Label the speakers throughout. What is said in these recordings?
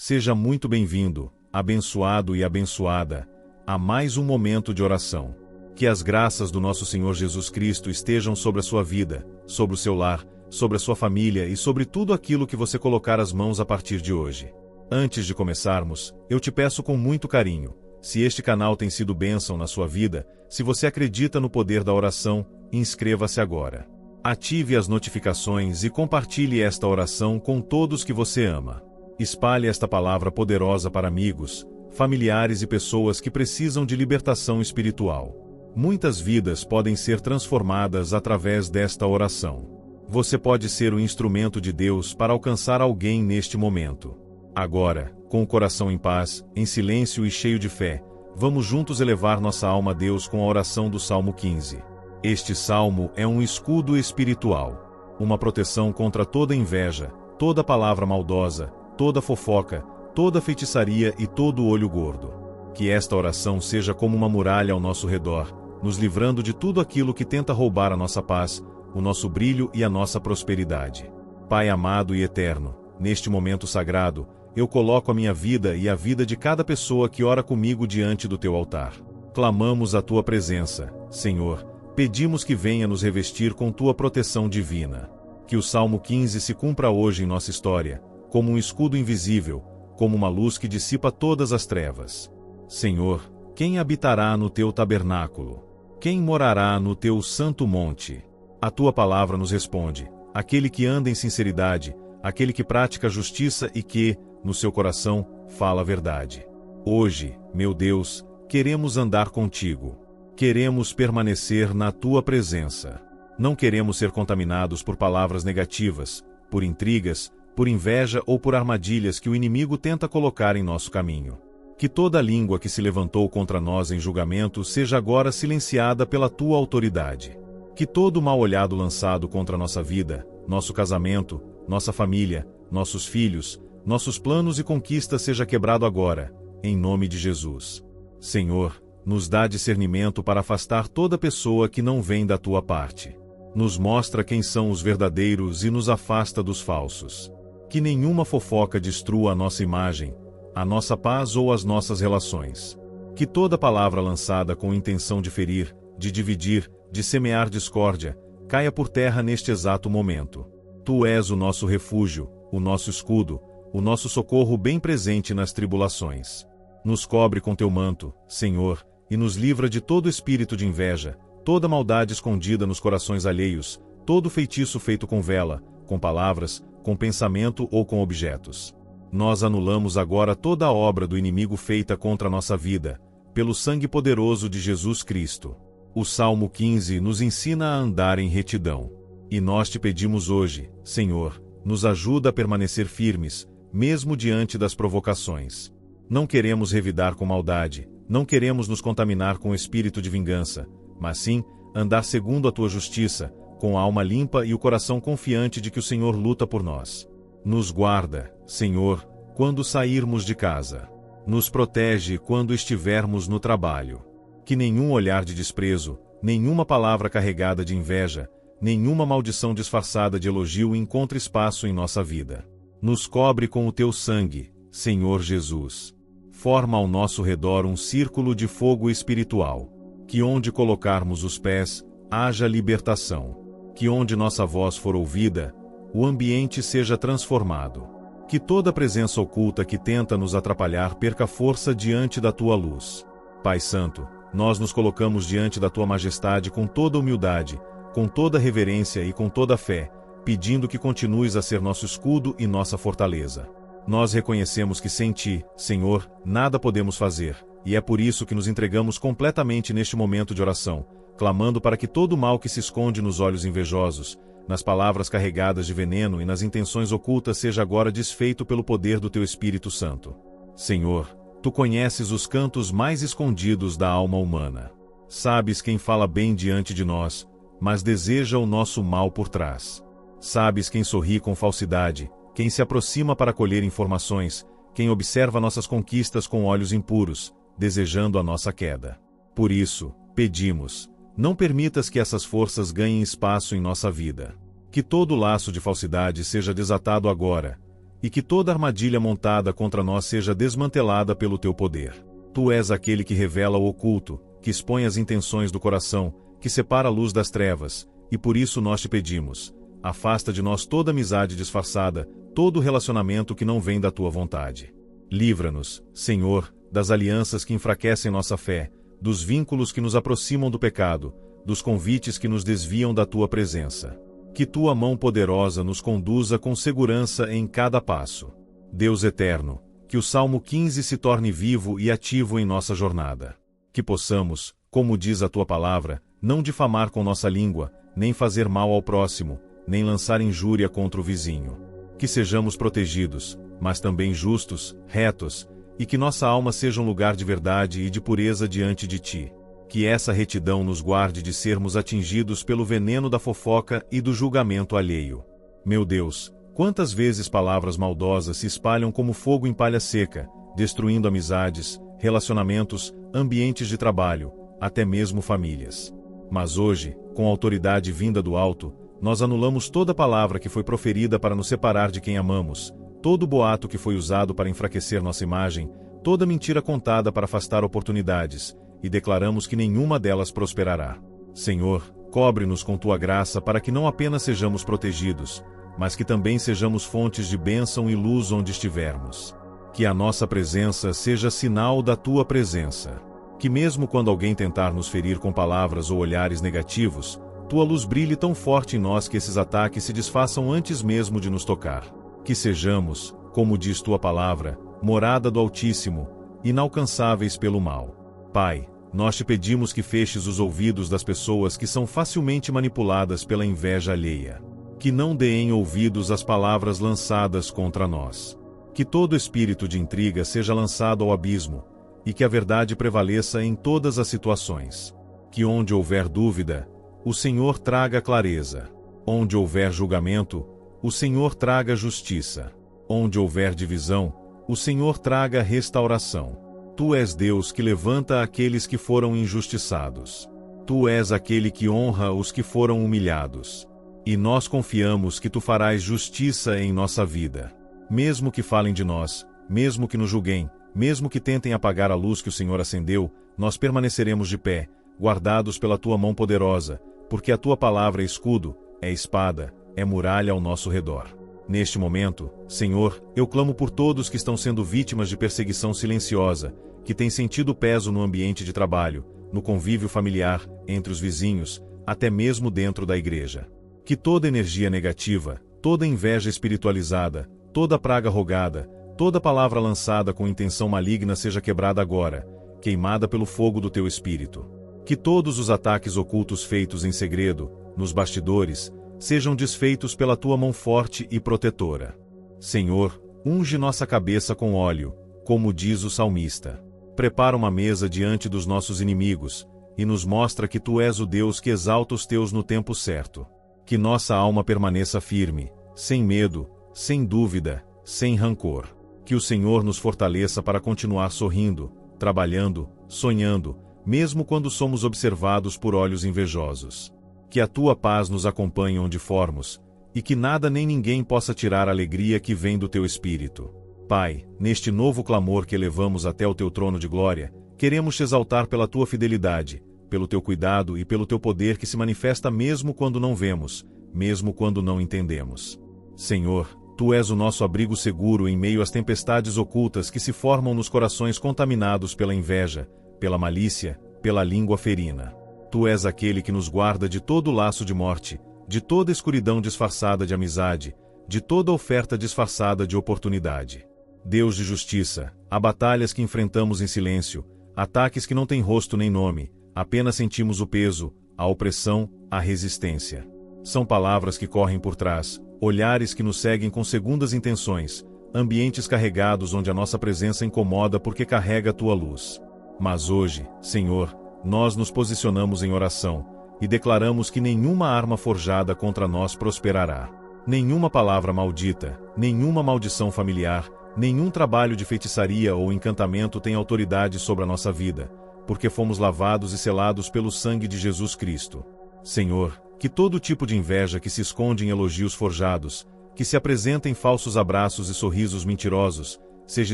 Speaker 1: Seja muito bem-vindo, abençoado e abençoada, a mais um momento de oração. Que as graças do nosso Senhor Jesus Cristo estejam sobre a sua vida, sobre o seu lar, sobre a sua família e sobre tudo aquilo que você colocar as mãos a partir de hoje. Antes de começarmos, eu te peço com muito carinho, se este canal tem sido bênção na sua vida, se você acredita no poder da oração, inscreva-se agora. Ative as notificações e compartilhe esta oração com todos que você ama. Espalhe esta palavra poderosa para amigos, familiares e pessoas que precisam de libertação espiritual. Muitas vidas podem ser transformadas através desta oração. Você pode ser o instrumento de Deus para alcançar alguém neste momento. Agora, com o coração em paz, em silêncio e cheio de fé, vamos juntos elevar nossa alma a Deus com a oração do Salmo 15. Este salmo é um escudo espiritual, uma proteção contra toda inveja, toda palavra maldosa, toda fofoca, toda feitiçaria e todo olho gordo. Que esta oração seja como uma muralha ao nosso redor, nos livrando de tudo aquilo que tenta roubar a nossa paz, o nosso brilho e a nossa prosperidade. Pai amado e eterno, neste momento sagrado, eu coloco a minha vida e a vida de cada pessoa que ora comigo diante do teu altar. Clamamos a tua presença, Senhor, pedimos que venha nos revestir com tua proteção divina. Que o Salmo 15 se cumpra hoje em nossa história, como um escudo invisível, como uma luz que dissipa todas as trevas. Senhor, quem habitará no teu tabernáculo? Quem morará no teu santo monte? A tua palavra nos responde, aquele que anda em sinceridade, aquele que pratica a justiça e que, no seu coração, fala a verdade. Hoje, meu Deus, queremos andar contigo. Queremos permanecer na tua presença. Não queremos ser contaminados por palavras negativas, por intrigas, por inveja ou por armadilhas que o inimigo tenta colocar em nosso caminho. Que toda língua que se levantou contra nós em julgamento seja agora silenciada pela tua autoridade. Que todo mal olhado lançado contra nossa vida, nosso casamento, nossa família, nossos filhos, nossos planos e conquistas seja quebrado agora, em nome de Jesus. Senhor, nos dá discernimento para afastar toda pessoa que não vem da tua parte. Nos mostra quem são os verdadeiros e nos afasta dos falsos. Que nenhuma fofoca destrua a nossa imagem, a nossa paz ou as nossas relações. Que toda palavra lançada com intenção de ferir, de dividir, de semear discórdia, caia por terra neste exato momento. Tu és o nosso refúgio, o nosso escudo, o nosso socorro bem presente nas tribulações. Nos cobre com teu manto, Senhor, e nos livra de todo espírito de inveja, toda maldade escondida nos corações alheios, todo feitiço feito com vela, com palavras, com pensamento ou com objetos. Nós anulamos agora toda a obra do inimigo feita contra a nossa vida, pelo sangue poderoso de Jesus Cristo. O Salmo 15 nos ensina a andar em retidão. E nós te pedimos hoje, Senhor, nos ajuda a permanecer firmes, mesmo diante das provocações. Não queremos revidar com maldade, não queremos nos contaminar com o espírito de vingança, mas sim, andar segundo a tua justiça, com a alma limpa e o coração confiante de que o Senhor luta por nós. Nos guarda, Senhor, quando sairmos de casa. Nos protege quando estivermos no trabalho. Que nenhum olhar de desprezo, nenhuma palavra carregada de inveja, nenhuma maldição disfarçada de elogio encontre espaço em nossa vida. Nos cobre com o teu sangue, Senhor Jesus. Forma ao nosso redor um círculo de fogo espiritual. Que onde colocarmos os pés, haja libertação. Que onde nossa voz for ouvida, o ambiente seja transformado. Que toda presença oculta que tenta nos atrapalhar perca força diante da tua luz. Pai Santo, nós nos colocamos diante da tua majestade com toda humildade, com toda reverência e com toda fé, pedindo que continues a ser nosso escudo e nossa fortaleza. Nós reconhecemos que sem ti, Senhor, nada podemos fazer, e é por isso que nos entregamos completamente neste momento de oração, clamando para que todo o mal que se esconde nos olhos invejosos, nas palavras carregadas de veneno e nas intenções ocultas seja agora desfeito pelo poder do teu Espírito Santo. Senhor, tu conheces os cantos mais escondidos da alma humana. Sabes quem fala bem diante de nós, mas deseja o nosso mal por trás. Sabes quem sorri com falsidade, quem se aproxima para colher informações, quem observa nossas conquistas com olhos impuros, desejando a nossa queda. Por isso, pedimos, não permitas que essas forças ganhem espaço em nossa vida. Que todo laço de falsidade seja desatado agora, e que toda armadilha montada contra nós seja desmantelada pelo teu poder. Tu és aquele que revela o oculto, que expõe as intenções do coração, que separa a luz das trevas, e por isso nós te pedimos, afasta de nós toda amizade disfarçada, todo relacionamento que não vem da tua vontade. Livra-nos, Senhor, das alianças que enfraquecem nossa fé, dos vínculos que nos aproximam do pecado, dos convites que nos desviam da tua presença. Que tua mão poderosa nos conduza com segurança em cada passo. Deus eterno, que o Salmo 15 se torne vivo e ativo em nossa jornada. Que possamos, como diz a tua palavra, não difamar com nossa língua, nem fazer mal ao próximo, nem lançar injúria contra o vizinho. Que sejamos protegidos, mas também justos, retos, e que nossa alma seja um lugar de verdade e de pureza diante de ti. Que essa retidão nos guarde de sermos atingidos pelo veneno da fofoca e do julgamento alheio. Meu Deus, quantas vezes palavras maldosas se espalham como fogo em palha seca, destruindo amizades, relacionamentos, ambientes de trabalho, até mesmo famílias. Mas hoje, com a autoridade vinda do alto, nós anulamos toda palavra que foi proferida para nos separar de quem amamos, todo boato que foi usado para enfraquecer nossa imagem, toda mentira contada para afastar oportunidades, e declaramos que nenhuma delas prosperará. Senhor, cobre-nos com tua graça para que não apenas sejamos protegidos, mas que também sejamos fontes de bênção e luz onde estivermos. Que a nossa presença seja sinal da tua presença. Que mesmo quando alguém tentar nos ferir com palavras ou olhares negativos, tua luz brilhe tão forte em nós que esses ataques se desfaçam antes mesmo de nos tocar. Que sejamos, como diz tua palavra, morada do Altíssimo, inalcançáveis pelo mal. Pai, nós te pedimos que feches os ouvidos das pessoas que são facilmente manipuladas pela inveja alheia. Que não deem ouvidos às palavras lançadas contra nós. Que todo espírito de intriga seja lançado ao abismo, e que a verdade prevaleça em todas as situações. Que onde houver dúvida, o Senhor traga clareza. Onde houver julgamento, o Senhor traga justiça. Onde houver divisão, o Senhor traga restauração. Tu és Deus que levanta aqueles que foram injustiçados. Tu és aquele que honra os que foram humilhados. E nós confiamos que tu farás justiça em nossa vida. Mesmo que falem de nós, mesmo que nos julguem, mesmo que tentem apagar a luz que o Senhor acendeu, nós permaneceremos de pé, guardados pela tua mão poderosa, porque a tua palavra é escudo, é espada, é muralha ao nosso redor. Neste momento, Senhor, eu clamo por todos que estão sendo vítimas de perseguição silenciosa, que têm sentido peso no ambiente de trabalho, no convívio familiar, entre os vizinhos, até mesmo dentro da igreja. Que toda energia negativa, toda inveja espiritualizada, toda praga rogada, toda palavra lançada com intenção maligna seja quebrada agora, queimada pelo fogo do teu Espírito. Que todos os ataques ocultos feitos em segredo, nos bastidores, sejam desfeitos pela tua mão forte e protetora. Senhor, unge nossa cabeça com óleo, como diz o salmista. Prepara uma mesa diante dos nossos inimigos, e nos mostra que tu és o Deus que exalta os teus no tempo certo. Que nossa alma permaneça firme, sem medo, sem dúvida, sem rancor. Que o Senhor nos fortaleça para continuar sorrindo, trabalhando, sonhando, mesmo quando somos observados por olhos invejosos. Que a tua paz nos acompanhe onde formos, e que nada nem ninguém possa tirar a alegria que vem do teu Espírito. Pai, neste novo clamor que elevamos até o teu trono de glória, queremos te exaltar pela tua fidelidade, pelo teu cuidado e pelo teu poder que se manifesta mesmo quando não vemos, mesmo quando não entendemos. Senhor, tu és o nosso abrigo seguro em meio às tempestades ocultas que se formam nos corações contaminados pela inveja, pela malícia, pela língua ferina. Tu és aquele que nos guarda de todo laço de morte, de toda escuridão disfarçada de amizade, de toda oferta disfarçada de oportunidade. Deus de justiça, há batalhas que enfrentamos em silêncio, ataques que não têm rosto nem nome, apenas sentimos o peso, a opressão, a resistência. São palavras que correm por trás, olhares que nos seguem com segundas intenções, ambientes carregados onde a nossa presença incomoda porque carrega a tua luz. Mas hoje, Senhor, nós nos posicionamos em oração, e declaramos que nenhuma arma forjada contra nós prosperará. Nenhuma palavra maldita, nenhuma maldição familiar, nenhum trabalho de feitiçaria ou encantamento tem autoridade sobre a nossa vida, porque fomos lavados e selados pelo sangue de Jesus Cristo. Senhor, que todo tipo de inveja que se esconde em elogios forjados, que se apresenta em falsos abraços e sorrisos mentirosos, seja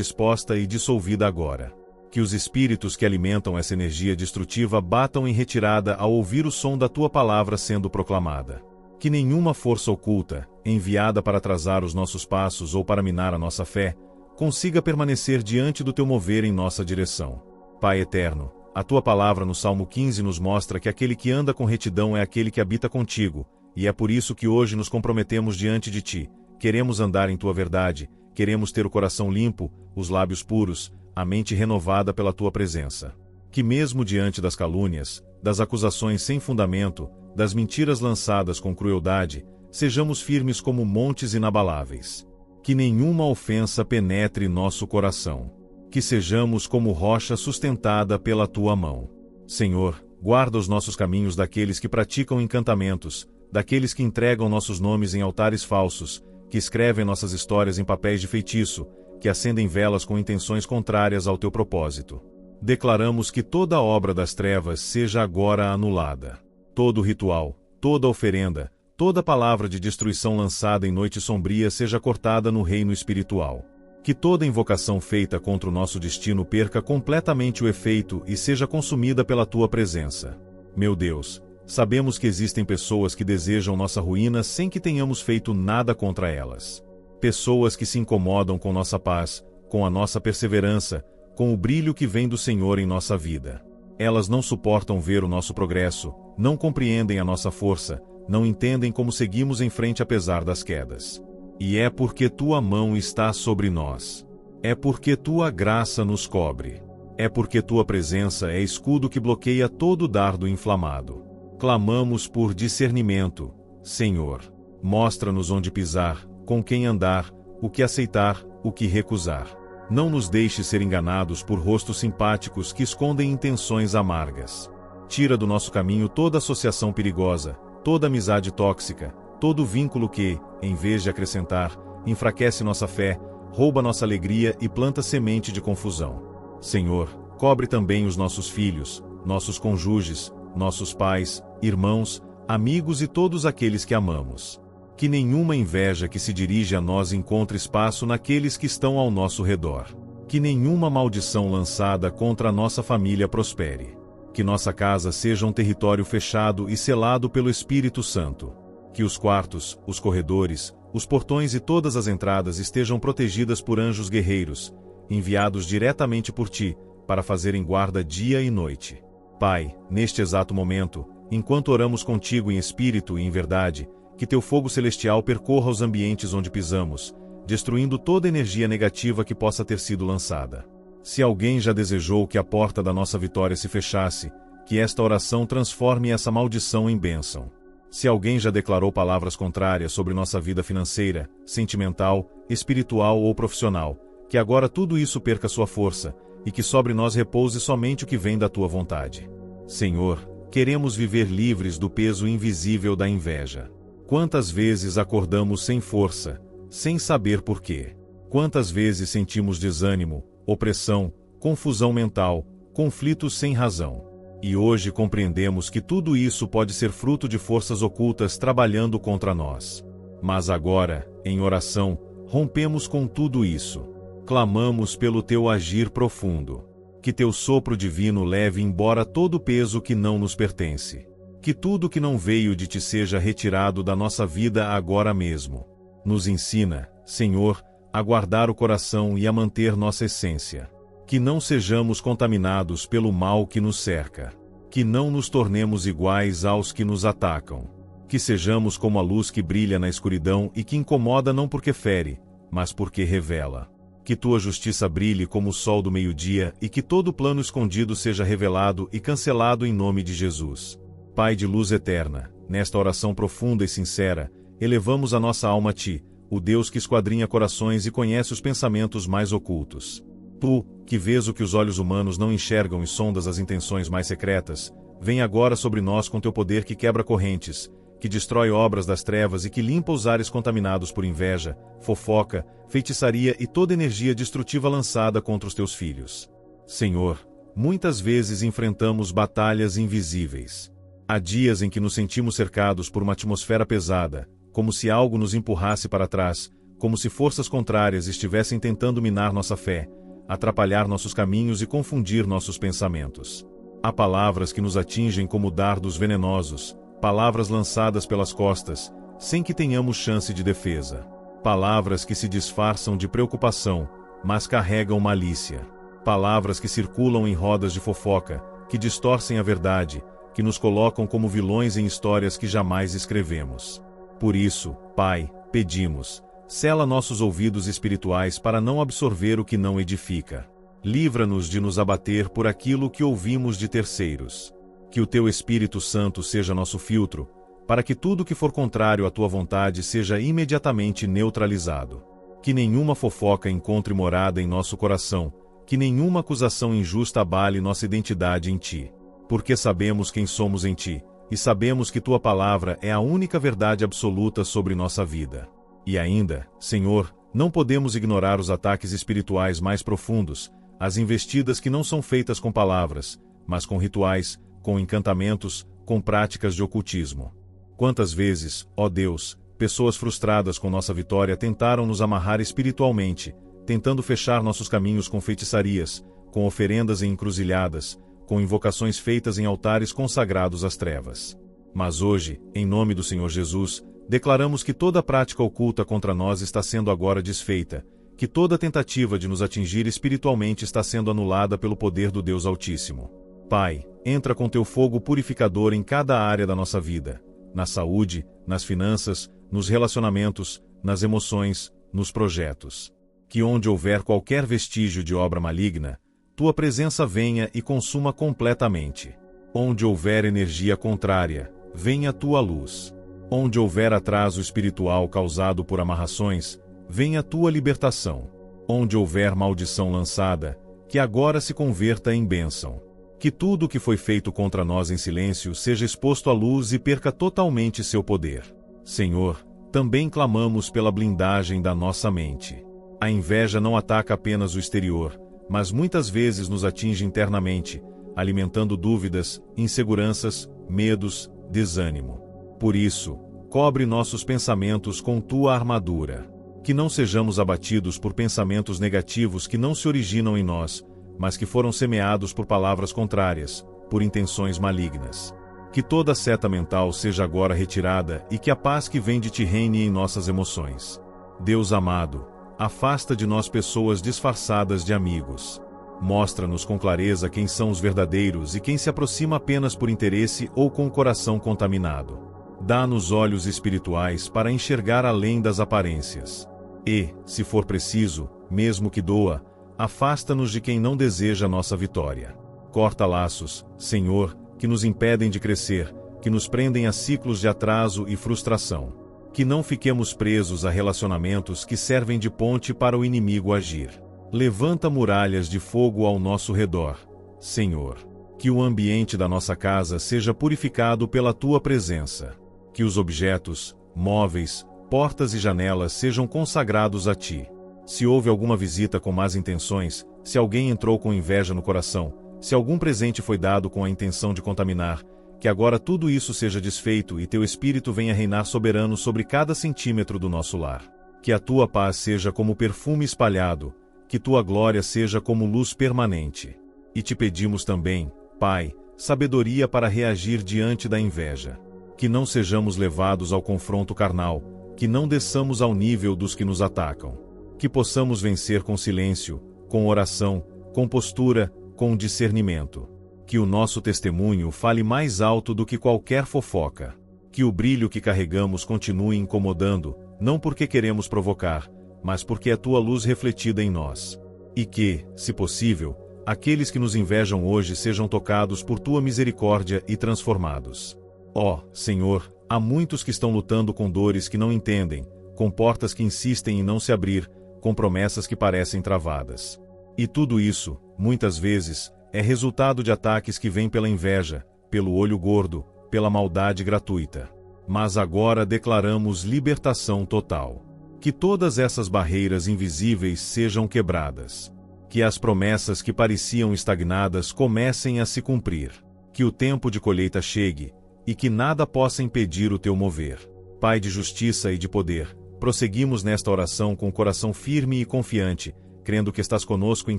Speaker 1: exposta e dissolvida agora. Que os espíritos que alimentam essa energia destrutiva batam em retirada ao ouvir o som da tua palavra sendo proclamada. Que nenhuma força oculta, enviada para atrasar os nossos passos ou para minar a nossa fé, consiga permanecer diante do teu mover em nossa direção. Pai eterno, a tua palavra no Salmo 15 nos mostra que aquele que anda com retidão é aquele que habita contigo, e é por isso que hoje nos comprometemos diante de ti. Queremos andar em tua verdade, queremos ter o coração limpo, os lábios puros, a mente renovada pela tua presença. Que mesmo diante das calúnias, das acusações sem fundamento, das mentiras lançadas com crueldade, sejamos firmes como montes inabaláveis. Que nenhuma ofensa penetre nosso coração. Que sejamos como rocha sustentada pela tua mão. Senhor, guarda os nossos caminhos daqueles que praticam encantamentos, daqueles que entregam nossos nomes em altares falsos, que escrevem nossas histórias em papéis de feitiço, que acendem velas com intenções contrárias ao teu propósito. Declaramos que toda obra das trevas seja agora anulada. Todo ritual, toda oferenda, toda palavra de destruição lançada em noite sombria seja cortada no reino espiritual. Que toda invocação feita contra o nosso destino perca completamente o efeito e seja consumida pela tua presença. Meu Deus, sabemos que existem pessoas que desejam nossa ruína sem que tenhamos feito nada contra elas. Pessoas que se incomodam com nossa paz, com a nossa perseverança, com o brilho que vem do Senhor em nossa vida. Elas não suportam ver o nosso progresso, não compreendem a nossa força, não entendem como seguimos em frente apesar das quedas. E é porque tua mão está sobre nós. É porque tua graça nos cobre. É porque tua presença é escudo que bloqueia todo dardo inflamado. Clamamos por discernimento, Senhor. Mostra-nos onde pisar, com quem andar, o que aceitar, o que recusar. Não nos deixe ser enganados por rostos simpáticos que escondem intenções amargas. Tira do nosso caminho toda associação perigosa, toda amizade tóxica, todo vínculo que, em vez de acrescentar, enfraquece nossa fé, rouba nossa alegria e planta semente de confusão. Senhor, cobre também os nossos filhos, nossos cônjuges, nossos pais, irmãos, amigos e todos aqueles que amamos. Que nenhuma inveja que se dirige a nós encontre espaço naqueles que estão ao nosso redor. Que nenhuma maldição lançada contra a nossa família prospere. Que nossa casa seja um território fechado e selado pelo Espírito Santo. Que os quartos, os corredores, os portões e todas as entradas estejam protegidas por anjos guerreiros, enviados diretamente por ti, para fazerem guarda dia e noite. Pai, neste exato momento, enquanto oramos contigo em espírito e em verdade, que teu fogo celestial percorra os ambientes onde pisamos, destruindo toda energia negativa que possa ter sido lançada. Se alguém já desejou que a porta da nossa vitória se fechasse, que esta oração transforme essa maldição em bênção. Se alguém já declarou palavras contrárias sobre nossa vida financeira, sentimental, espiritual ou profissional, que agora tudo isso perca sua força, e que sobre nós repouse somente o que vem da tua vontade. Senhor, queremos viver livres do peso invisível da inveja. Quantas vezes acordamos sem força, sem saber por quê? Quantas vezes sentimos desânimo, opressão, confusão mental, conflitos sem razão? E hoje compreendemos que tudo isso pode ser fruto de forças ocultas trabalhando contra nós. Mas agora, em oração, rompemos com tudo isso. Clamamos pelo teu agir profundo. Que teu sopro divino leve embora todo o peso que não nos pertence. Que tudo que não veio de ti seja retirado da nossa vida agora mesmo. Nos ensina, Senhor, a guardar o coração e a manter nossa essência. Que não sejamos contaminados pelo mal que nos cerca. Que não nos tornemos iguais aos que nos atacam. Que sejamos como a luz que brilha na escuridão e que incomoda não porque fere, mas porque revela. Que tua justiça brilhe como o sol do meio-dia e que todo plano escondido seja revelado e cancelado em nome de Jesus. Pai de luz eterna, nesta oração profunda e sincera, elevamos a nossa alma a ti, o Deus que esquadrinha corações e conhece os pensamentos mais ocultos. Tu, que vês o que os olhos humanos não enxergam e sondas as intenções mais secretas, vem agora sobre nós com teu poder que quebra correntes, que destrói obras das trevas e que limpa os ares contaminados por inveja, fofoca, feitiçaria e toda energia destrutiva lançada contra os teus filhos. Senhor, muitas vezes enfrentamos batalhas invisíveis. Há dias em que nos sentimos cercados por uma atmosfera pesada, como se algo nos empurrasse para trás, como se forças contrárias estivessem tentando minar nossa fé, atrapalhar nossos caminhos e confundir nossos pensamentos. Há palavras que nos atingem como dardos venenosos, palavras lançadas pelas costas, sem que tenhamos chance de defesa. Palavras que se disfarçam de preocupação, mas carregam malícia. Palavras que circulam em rodas de fofoca, que distorcem a verdade, que nos colocam como vilões em histórias que jamais escrevemos. Por isso, Pai, pedimos, sela nossos ouvidos espirituais para não absorver o que não edifica. Livra-nos de nos abater por aquilo que ouvimos de terceiros. Que o Teu Espírito Santo seja nosso filtro, para que tudo que for contrário à Tua vontade seja imediatamente neutralizado. Que nenhuma fofoca encontre morada em nosso coração, que nenhuma acusação injusta abale nossa identidade em Ti. Porque sabemos quem somos em Ti, e sabemos que Tua palavra é a única verdade absoluta sobre nossa vida. E ainda, Senhor, não podemos ignorar os ataques espirituais mais profundos, as investidas que não são feitas com palavras, mas com rituais, com encantamentos, com práticas de ocultismo. Quantas vezes, ó Deus, pessoas frustradas com nossa vitória tentaram nos amarrar espiritualmente, tentando fechar nossos caminhos com feitiçarias, com oferendas em encruzilhadas, com invocações feitas em altares consagrados às trevas. Mas hoje, em nome do Senhor Jesus, declaramos que toda prática oculta contra nós está sendo agora desfeita, que toda tentativa de nos atingir espiritualmente está sendo anulada pelo poder do Deus Altíssimo. Pai, entra com Teu fogo purificador em cada área da nossa vida, na saúde, nas finanças, nos relacionamentos, nas emoções, nos projetos. Que onde houver qualquer vestígio de obra maligna, Tua presença venha e consuma completamente. Onde houver energia contrária, venha Tua luz. Onde houver atraso espiritual causado por amarrações, venha Tua libertação. Onde houver maldição lançada, que agora se converta em bênção. Que tudo o que foi feito contra nós em silêncio seja exposto à luz e perca totalmente seu poder. Senhor, também clamamos pela blindagem da nossa mente. A inveja não ataca apenas o exterior, mas muitas vezes nos atinge internamente, alimentando dúvidas, inseguranças, medos, desânimo. Por isso, cobre nossos pensamentos com Tua armadura. Que não sejamos abatidos por pensamentos negativos que não se originam em nós, mas que foram semeados por palavras contrárias, por intenções malignas. Que toda seta mental seja agora retirada e que a paz que vem de Ti reine em nossas emoções. Deus amado, afasta de nós pessoas disfarçadas de amigos. Mostra-nos com clareza quem são os verdadeiros e quem se aproxima apenas por interesse ou com o coração contaminado. Dá-nos olhos espirituais para enxergar além das aparências. E, se for preciso, mesmo que doa, afasta-nos de quem não deseja nossa vitória. Corta laços, Senhor, que nos impedem de crescer, que nos prendem a ciclos de atraso e frustração. Que não fiquemos presos a relacionamentos que servem de ponte para o inimigo agir. Levanta muralhas de fogo ao nosso redor, Senhor. Que o ambiente da nossa casa seja purificado pela Tua presença. Que os objetos, móveis, portas e janelas sejam consagrados a Ti. Se houve alguma visita com más intenções, se alguém entrou com inveja no coração, se algum presente foi dado com a intenção de contaminar, que agora tudo isso seja desfeito e Teu Espírito venha reinar soberano sobre cada centímetro do nosso lar. Que a Tua paz seja como perfume espalhado, que Tua glória seja como luz permanente. E Te pedimos também, Pai, sabedoria para reagir diante da inveja. Que não sejamos levados ao confronto carnal, que não desçamos ao nível dos que nos atacam. Que possamos vencer com silêncio, com oração, com postura, com discernimento. Que o nosso testemunho fale mais alto do que qualquer fofoca. Que o brilho que carregamos continue incomodando, não porque queremos provocar, mas porque é Tua luz refletida em nós. E que, se possível, aqueles que nos invejam hoje sejam tocados por Tua misericórdia e transformados. Ó, Senhor, há muitos que estão lutando com dores que não entendem, com portas que insistem em não se abrir, com promessas que parecem travadas. E tudo isso, muitas vezes, é resultado de ataques que vêm pela inveja, pelo olho gordo, pela maldade gratuita. Mas agora declaramos libertação total. Que todas essas barreiras invisíveis sejam quebradas. Que as promessas que pareciam estagnadas comecem a se cumprir. Que o tempo de colheita chegue, e que nada possa impedir o Teu mover. Pai de justiça e de poder, prosseguimos nesta oração com o coração firme e confiante, crendo que estás conosco em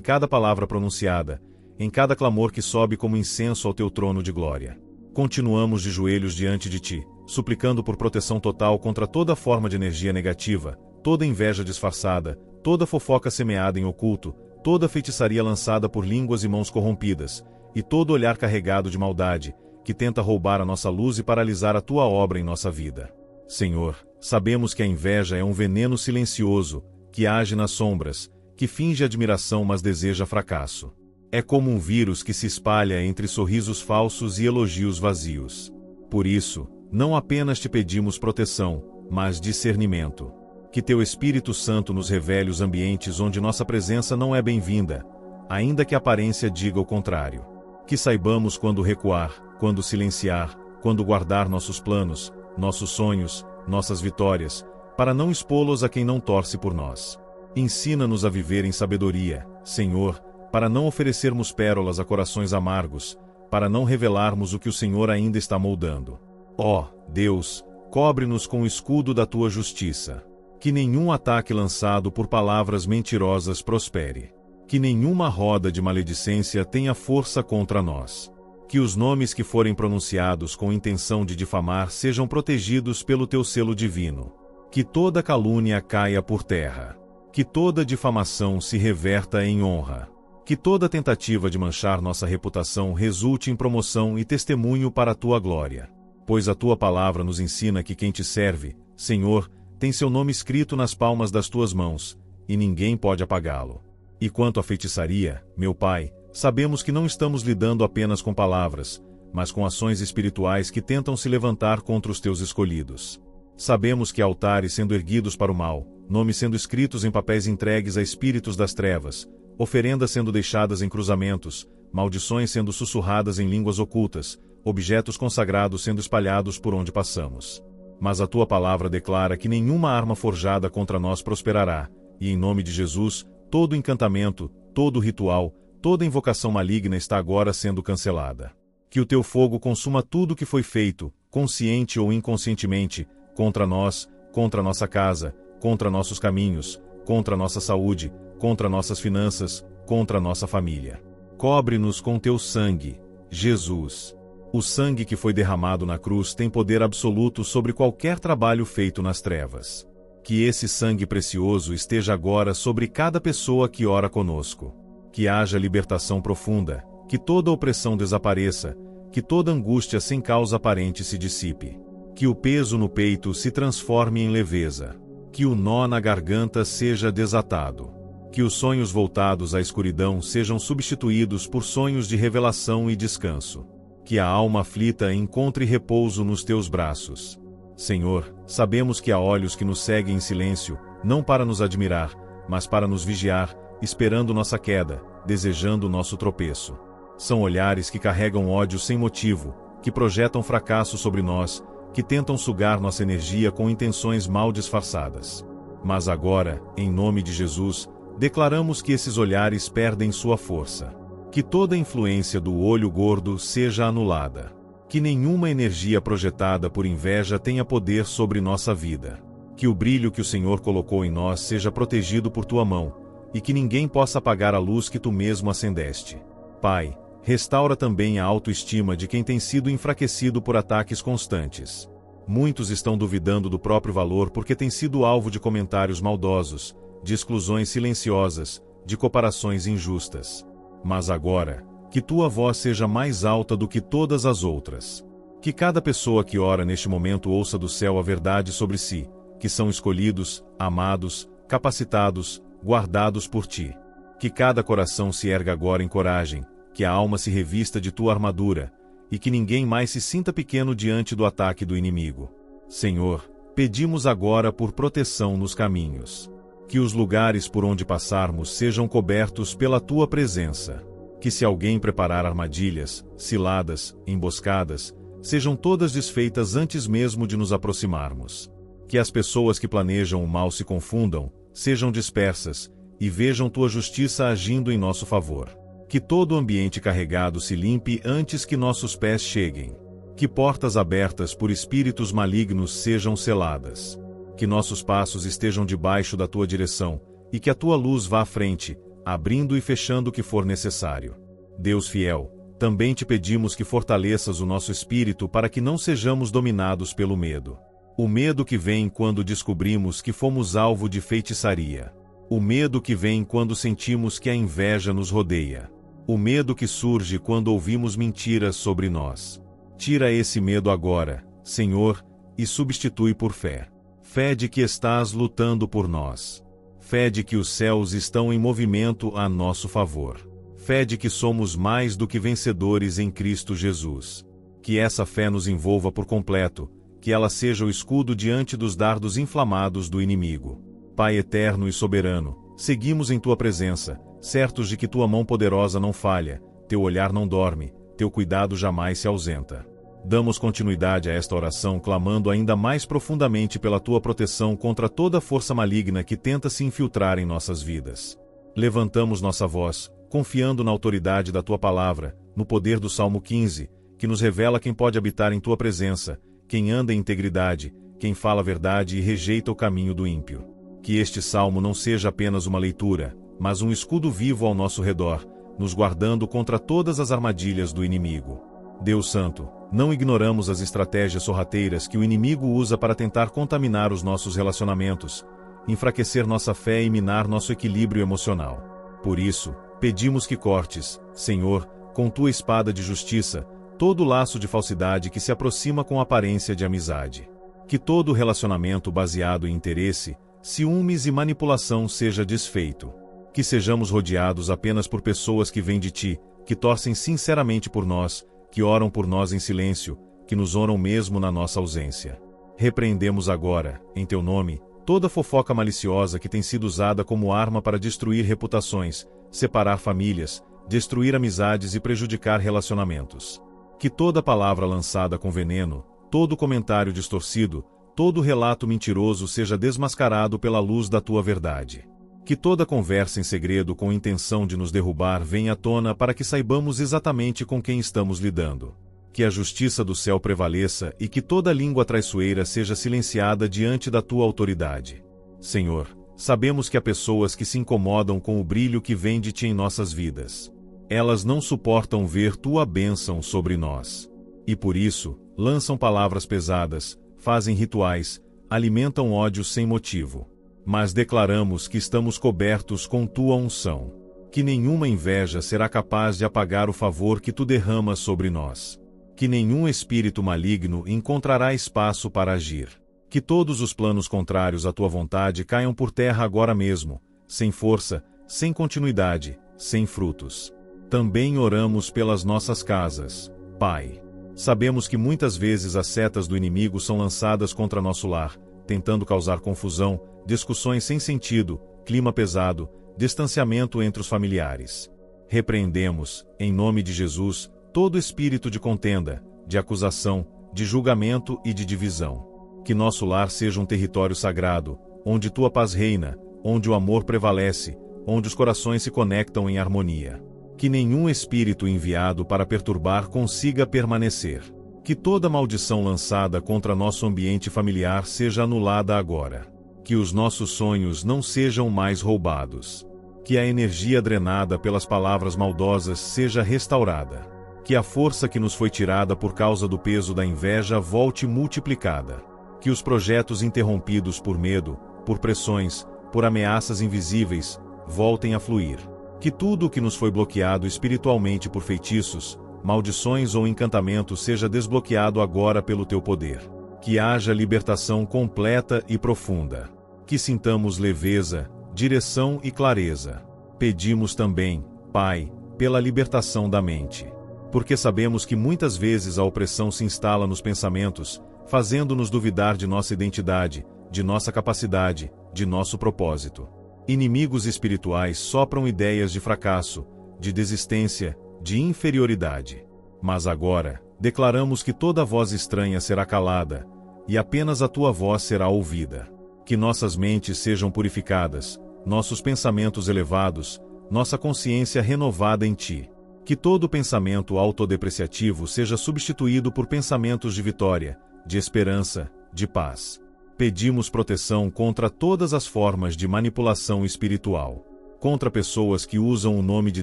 Speaker 1: cada palavra pronunciada, em cada clamor que sobe como incenso ao teu trono de glória. Continuamos de joelhos diante de ti, suplicando por proteção total contra toda forma de energia negativa, toda inveja disfarçada, toda fofoca semeada em oculto, toda feitiçaria lançada por línguas e mãos corrompidas, e todo olhar carregado de maldade, que tenta roubar a nossa luz e paralisar a tua obra em nossa vida. Senhor, sabemos que a inveja é um veneno silencioso, que age nas sombras, que finge admiração mas deseja fracasso. É como um vírus que se espalha entre sorrisos falsos e elogios vazios. Por isso, não apenas te pedimos proteção, mas discernimento. Que teu Espírito Santo nos revele os ambientes onde nossa presença não é bem-vinda, ainda que a aparência diga o contrário. Que saibamos quando recuar, quando silenciar, quando guardar nossos planos, nossos sonhos, nossas vitórias, para não expô-los a quem não torce por nós. Ensina-nos a viver em sabedoria, Senhor, para não oferecermos pérolas a corações amargos, para não revelarmos o que o Senhor ainda está moldando. Ó, Deus, cobre-nos com o escudo da tua justiça. Que nenhum ataque lançado por palavras mentirosas prospere. Que nenhuma roda de maledicência tenha força contra nós. Que os nomes que forem pronunciados com intenção de difamar sejam protegidos pelo teu selo divino. Que toda calúnia caia por terra. Que toda difamação se reverta em honra. Que toda tentativa de manchar nossa reputação resulte em promoção e testemunho para a tua glória. Pois a tua palavra nos ensina que quem te serve, Senhor, tem seu nome escrito nas palmas das tuas mãos, e ninguém pode apagá-lo. E quanto à feitiçaria, meu Pai, sabemos que não estamos lidando apenas com palavras, mas com ações espirituais que tentam se levantar contra os teus escolhidos. Sabemos que altares sendo erguidos para o mal, nomes sendo escritos em papéis entregues a espíritos das trevas, oferendas sendo deixadas em cruzamentos, maldições sendo sussurradas em línguas ocultas, objetos consagrados sendo espalhados por onde passamos. Mas a tua palavra declara que nenhuma arma forjada contra nós prosperará, e em nome de Jesus, todo encantamento, todo ritual, toda invocação maligna está agora sendo cancelada. Que o teu fogo consuma tudo que foi feito, consciente ou inconscientemente, contra nós, contra nossa casa, contra nossos caminhos, contra nossa saúde, contra nossas finanças, contra nossa família. Cobre-nos com teu sangue, Jesus. O sangue que foi derramado na cruz tem poder absoluto sobre qualquer trabalho feito nas trevas. Que esse sangue precioso esteja agora sobre cada pessoa que ora conosco. Que haja libertação profunda, que toda opressão desapareça, que toda angústia sem causa aparente se dissipe. Que o peso no peito se transforme em leveza. Que o nó na garganta seja desatado. Que os sonhos voltados à escuridão sejam substituídos por sonhos de revelação e descanso. Que a alma aflita encontre repouso nos teus braços. Senhor, sabemos que há olhos que nos seguem em silêncio, não para nos admirar, mas para nos vigiar, esperando nossa queda, desejando nosso tropeço. São olhares que carregam ódio sem motivo, que projetam fracasso sobre nós, que tentam sugar nossa energia com intenções mal disfarçadas. Mas agora, em nome de Jesus, declaramos que esses olhares perdem sua força. Que toda influência do olho gordo seja anulada. Que nenhuma energia projetada por inveja tenha poder sobre nossa vida. Que o brilho que o Senhor colocou em nós seja protegido por tua mão, e que ninguém possa apagar a luz que tu mesmo acendeste. Pai, restaura também a autoestima de quem tem sido enfraquecido por ataques constantes. Muitos estão duvidando do próprio valor porque têm sido alvo de comentários maldosos, de exclusões silenciosas, de comparações injustas. Mas agora, que tua voz seja mais alta do que todas as outras. Que cada pessoa que ora neste momento ouça do céu a verdade sobre si, que são escolhidos, amados, capacitados, guardados por ti. Que cada coração se erga agora em coragem, que a alma se revista de tua armadura, e que ninguém mais se sinta pequeno diante do ataque do inimigo. Senhor, pedimos agora por proteção nos caminhos. Que os lugares por onde passarmos sejam cobertos pela tua presença. Que se alguém preparar armadilhas, ciladas, emboscadas, sejam todas desfeitas antes mesmo de nos aproximarmos. Que as pessoas que planejam o mal se confundam, sejam dispersas, e vejam tua justiça agindo em nosso favor. Que todo o ambiente carregado se limpe antes que nossos pés cheguem. Que portas abertas por espíritos malignos sejam seladas. Que nossos passos estejam debaixo da tua direção, e que a tua luz vá à frente, abrindo e fechando o que for necessário. Deus fiel, também te pedimos que fortaleças o nosso espírito para que não sejamos dominados pelo medo. O medo que vem quando descobrimos que fomos alvo de feitiçaria. O medo que vem quando sentimos que a inveja nos rodeia. O medo que surge quando ouvimos mentiras sobre nós. Tira esse medo agora, Senhor, e substitui por fé. Fé de que estás lutando por nós. Fé de que os céus estão em movimento a nosso favor. Fé de que somos mais do que vencedores em Cristo Jesus. Que essa fé nos envolva por completo, que ela seja o escudo diante dos dardos inflamados do inimigo. Pai eterno e soberano, seguimos em tua presença, certos de que tua mão poderosa não falha, teu olhar não dorme, teu cuidado jamais se ausenta. Damos continuidade a esta oração clamando ainda mais profundamente pela tua proteção contra toda força maligna que tenta se infiltrar em nossas vidas. Levantamos nossa voz, confiando na autoridade da tua palavra, no poder do Salmo 15, que nos revela quem pode habitar em tua presença, quem anda em integridade, quem fala a verdade e rejeita o caminho do ímpio. Que este salmo não seja apenas uma leitura, mas um escudo vivo ao nosso redor, nos guardando contra todas as armadilhas do inimigo. Deus Santo, não ignoramos as estratégias sorrateiras que o inimigo usa para tentar contaminar os nossos relacionamentos, enfraquecer nossa fé e minar nosso equilíbrio emocional. Por isso, pedimos que cortes, Senhor, com tua espada de justiça, todo laço de falsidade que se aproxima com aparência de amizade. Que todo relacionamento baseado em interesse, ciúmes e manipulação seja desfeito. Que sejamos rodeados apenas por pessoas que vêm de ti, que torcem sinceramente por nós, que oram por nós em silêncio, que nos honram mesmo na nossa ausência. Repreendemos agora, em teu nome, toda fofoca maliciosa que tem sido usada como arma para destruir reputações, separar famílias, destruir amizades e prejudicar relacionamentos. Que toda palavra lançada com veneno, todo comentário distorcido, todo relato mentiroso seja desmascarado pela luz da tua verdade. Que toda conversa em segredo com intenção de nos derrubar venha à tona para que saibamos exatamente com quem estamos lidando. Que a justiça do céu prevaleça e que toda língua traiçoeira seja silenciada diante da tua autoridade. Senhor, sabemos que há pessoas que se incomodam com o brilho que vem de ti em nossas vidas. Elas não suportam ver tua bênção sobre nós. E por isso, lançam palavras pesadas, fazem rituais, alimentam ódio sem motivo. Mas declaramos que estamos cobertos com tua unção. Que nenhuma inveja será capaz de apagar o favor que tu derramas sobre nós. Que nenhum espírito maligno encontrará espaço para agir. Que todos os planos contrários à tua vontade caiam por terra agora mesmo, sem força, sem continuidade, sem frutos. Também oramos pelas nossas casas, Pai. Sabemos que muitas vezes as setas do inimigo são lançadas contra nosso lar, tentando causar confusão, discussões sem sentido, clima pesado, distanciamento entre os familiares. Repreendemos, em nome de Jesus, todo espírito de contenda, de acusação, de julgamento e de divisão. Que nosso lar seja um território sagrado, onde tua paz reina, onde o amor prevalece, onde os corações se conectam em harmonia. Que nenhum espírito enviado para perturbar consiga permanecer. Que toda maldição lançada contra nosso ambiente familiar seja anulada agora. Que os nossos sonhos não sejam mais roubados. Que a energia drenada pelas palavras maldosas seja restaurada. Que a força que nos foi tirada por causa do peso da inveja volte multiplicada. Que os projetos interrompidos por medo, por pressões, por ameaças invisíveis, voltem a fluir. Que tudo o que nos foi bloqueado espiritualmente por feitiços, maldições ou encantamentos seja desbloqueado agora pelo teu poder. Que haja libertação completa e profunda. Que sintamos leveza, direção e clareza. Pedimos também, Pai, pela libertação da mente. Porque sabemos que muitas vezes a opressão se instala nos pensamentos, fazendo-nos duvidar de nossa identidade, de nossa capacidade, de nosso propósito. Inimigos espirituais sopram ideias de fracasso, de desistência, de inferioridade. Mas agora, declaramos que toda voz estranha será calada, e apenas a tua voz será ouvida. Que nossas mentes sejam purificadas, nossos pensamentos elevados, nossa consciência renovada em ti. Que todo pensamento autodepreciativo seja substituído por pensamentos de vitória, de esperança, de paz. Pedimos proteção contra todas as formas de manipulação espiritual. Contra pessoas que usam o nome de